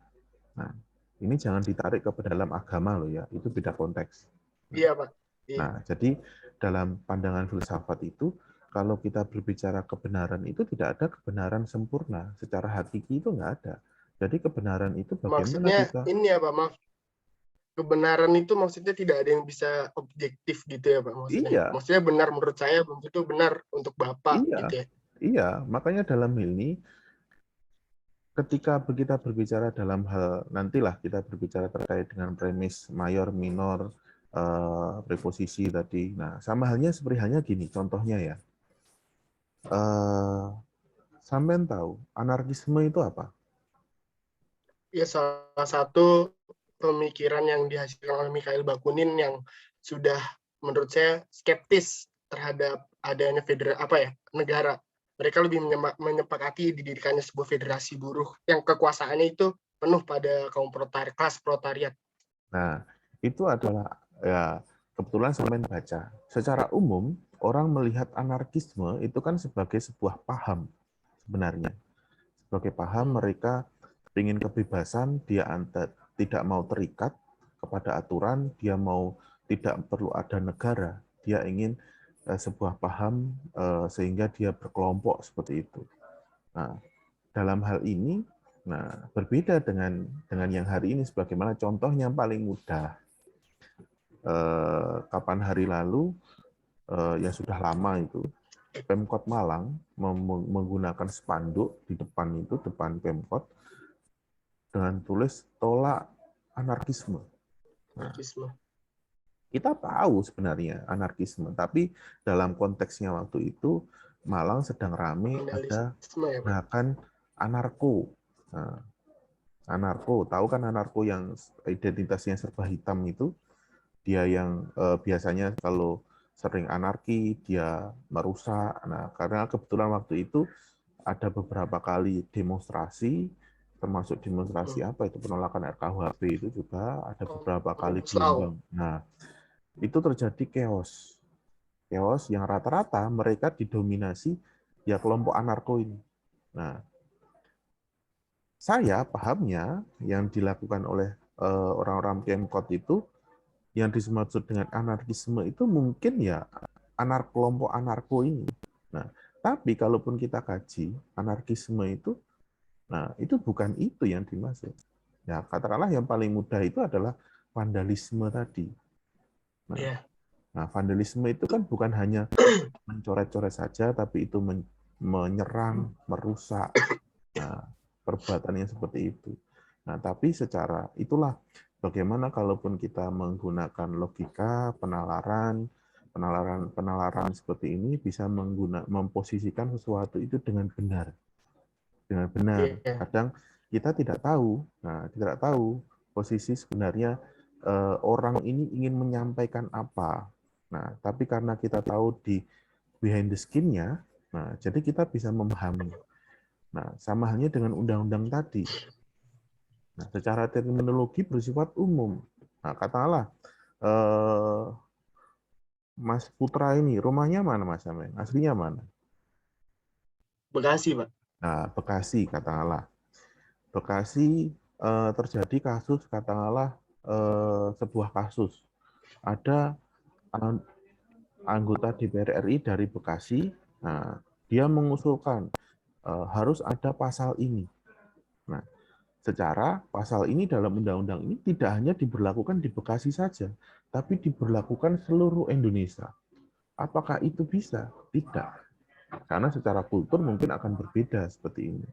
Nah, ini jangan ditarik ke dalam agama loh ya, itu beda konteks. Iya Pak. Iya. Nah, jadi dalam pandangan filsafat itu, kalau kita berbicara kebenaran itu tidak ada kebenaran sempurna. Secara hakiki itu nggak ada. Jadi kebenaran itu bagaimana Maksudnya kita... ini ya Pak, maaf. Kebenaran itu maksudnya tidak ada yang bisa objektif gitu ya Pak maksudnya. Iya, Maksudnya benar menurut saya belum tentu benar untuk Bapak iya, gitu ya. iya. Makanya dalam hal ini, ketika kita berbicara dalam hal, nantilah kita berbicara terkait dengan premis mayor, minor, preposisi tadi. Nah, sama halnya seperti halnya gini, contohnya ya. Sampean tahu anarkisme itu apa? Ya salah satu pemikiran yang dihasilkan oleh Mikhail Bakunin yang sudah menurut saya skeptis terhadap adanya negara. Mereka lebih menyepakati didirikannya sebuah federasi buruh yang kekuasaannya itu penuh pada kaum kelas proletariat. Nah, itu adalah ya kebetulan sampean baca. Secara umum orang melihat anarkisme itu kan sebagai sebuah paham sebenarnya. Sebagai paham mereka ingin kebebasan, dia tidak mau terikat kepada aturan, dia mau tidak perlu ada negara, dia ingin sebuah paham sehingga dia berkelompok seperti itu. Nah, dalam hal ini, nah berbeda dengan yang hari ini. Sebagaimana contohnya paling mudah, kapan hari lalu yang sudah lama itu Pemkot Malang menggunakan spanduk di depan Pemkot dengan tulis tolak anarkisme. Nah, kita tahu sebenarnya anarkisme, tapi dalam konteksnya waktu itu Malang sedang ramai ada gerakan anarko. Nah, anarko, tahu kan anarko yang identitasnya serba hitam itu? Dia yang biasanya kalau sering anarki, dia merusak. Nah, karena kebetulan waktu itu ada beberapa kali demonstrasi, termasuk demonstrasi apa itu penolakan RKUHP itu juga ada beberapa kali gelombang. Nah, itu terjadi chaos. Chaos yang rata-rata mereka didominasi ya kelompok anarko ini. Nah, saya pahamnya yang dilakukan oleh orang-orang Pemkot itu yang dimaksud dengan anarkisme itu mungkin ya kelompok anarko ini. Nah, tapi kalaupun kita kaji anarkisme itu, nah itu bukan itu yang dimaksud. Ya katakanlah yang paling mudah itu adalah vandalisme tadi. Nah, vandalisme itu kan bukan hanya mencoret-coret saja, tapi itu menyerang, merusak. Nah, perbuatannya seperti itu. Nah, tapi secara itulah bagaimana kalaupun kita menggunakan logika penalaran seperti ini bisa memposisikan sesuatu itu dengan benar. Dengan benar. Kadang kita tidak tahu. Nah, tidak tahu posisi sebenarnya orang ini ingin menyampaikan apa. Nah, tapi karena kita tahu di behind the skin-nya, nah, jadi kita bisa memahami. Nah, sama halnya dengan undang-undang tadi. Nah, secara terminologi bersifat umum. Nah, katakanlah Mas Putra ini rumahnya mana Mas Amen? Aslinya mana? Bekasi, Pak. Nah, Bekasi katakanlah. Bekasi terjadi kasus katakanlah sebuah kasus. Ada anggota DPR RI dari Bekasi, nah, dia mengusulkan harus ada pasal ini. Nah, secara pasal ini dalam undang-undang ini tidak hanya diberlakukan di Bekasi saja, tapi diberlakukan seluruh Indonesia. Apakah itu bisa? Tidak. Karena secara kultur mungkin akan berbeda seperti ini.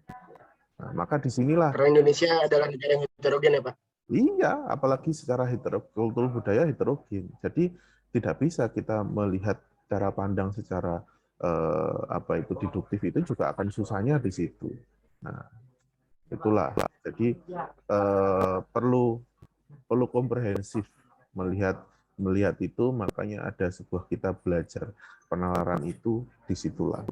Nah, maka disinilah. Karena Indonesia adalah negara yang heterogen ya Pak? Iya, apalagi secara kultur budaya heterogen. Jadi tidak bisa kita melihat cara pandang secara deduktif itu juga akan susahnya di situ. Nah, itulah. Jadi perlu komprehensif melihat itu, makanya ada sebuah kita belajar penalaran itu disitulah.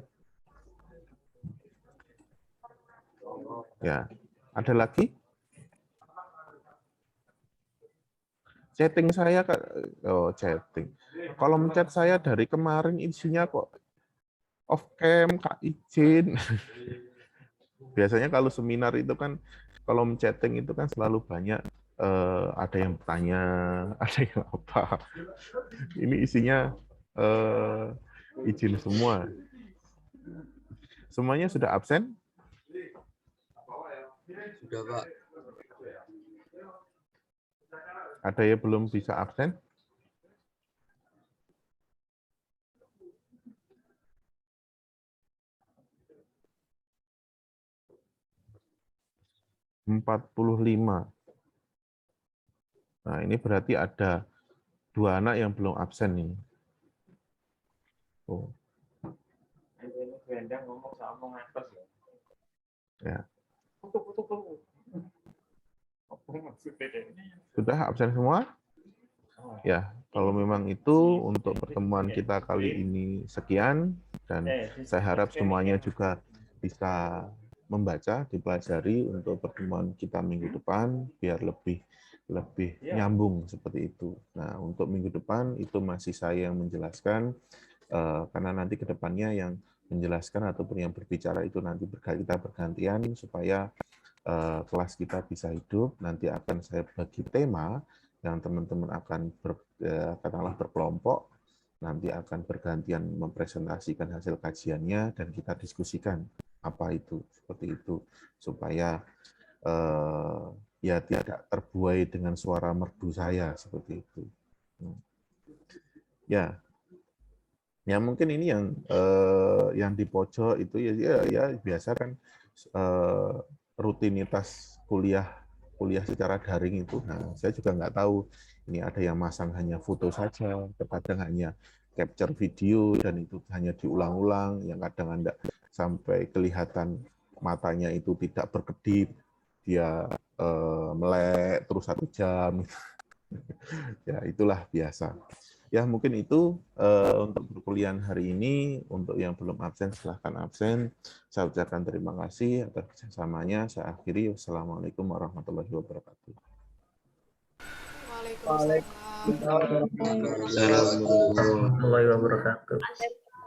Ya, ada lagi? Chatting saya, chatting. Kolom chat saya dari kemarin isinya kok off cam, Kak izin. Biasanya kalau seminar itu kan kolom chatting itu kan selalu banyak ada yang bertanya, ada yang apa. Ini isinya izin semua. Semuanya sudah absen? Sudah, Pak. Ada yang belum bisa absen? (45). Nah, ini berarti ada 2 anak yang belum absen nih. Oh. Ya. Sudah absen semua? Ya, kalau memang itu untuk pertemuan kita kali ini sekian, dan saya harap semuanya juga bisa membaca, dipelajari untuk pertemuan kita minggu depan biar lebih nyambung seperti itu. Nah, untuk minggu depan itu masih saya yang menjelaskan, karena nanti ke depannya yang menjelaskan ataupun yang berbicara itu nanti kita bergantian supaya kelas kita bisa hidup. Nanti akan saya bagi tema yang teman-teman akan berkelompok, nanti akan bergantian mempresentasikan hasil kajiannya dan kita diskusikan apa itu, seperti itu, supaya ya tidak terbuai dengan suara merdu saya seperti itu. Ya, mungkin ini yang di pojok itu ya biasa kan rutinitas kuliah secara daring itu. Nah, saya juga nggak tahu ini ada yang masang hanya foto saja, terkadang hanya capture video dan itu hanya diulang-ulang, yang kadang Anda sampai kelihatan matanya itu tidak berkedip, dia melek terus 1 jam. Ya, itulah biasa. Ya, mungkin itu untuk perkuliahan hari ini. Untuk yang belum absen, silahkan absen. Saya ucapkan terima kasih atas kerjasamanya. Saya akhiri. Wassalamualaikum warahmatullahi wabarakatuh. Waalaikumsalam. Assalamualaikum warahmatullahi wabarakatuh.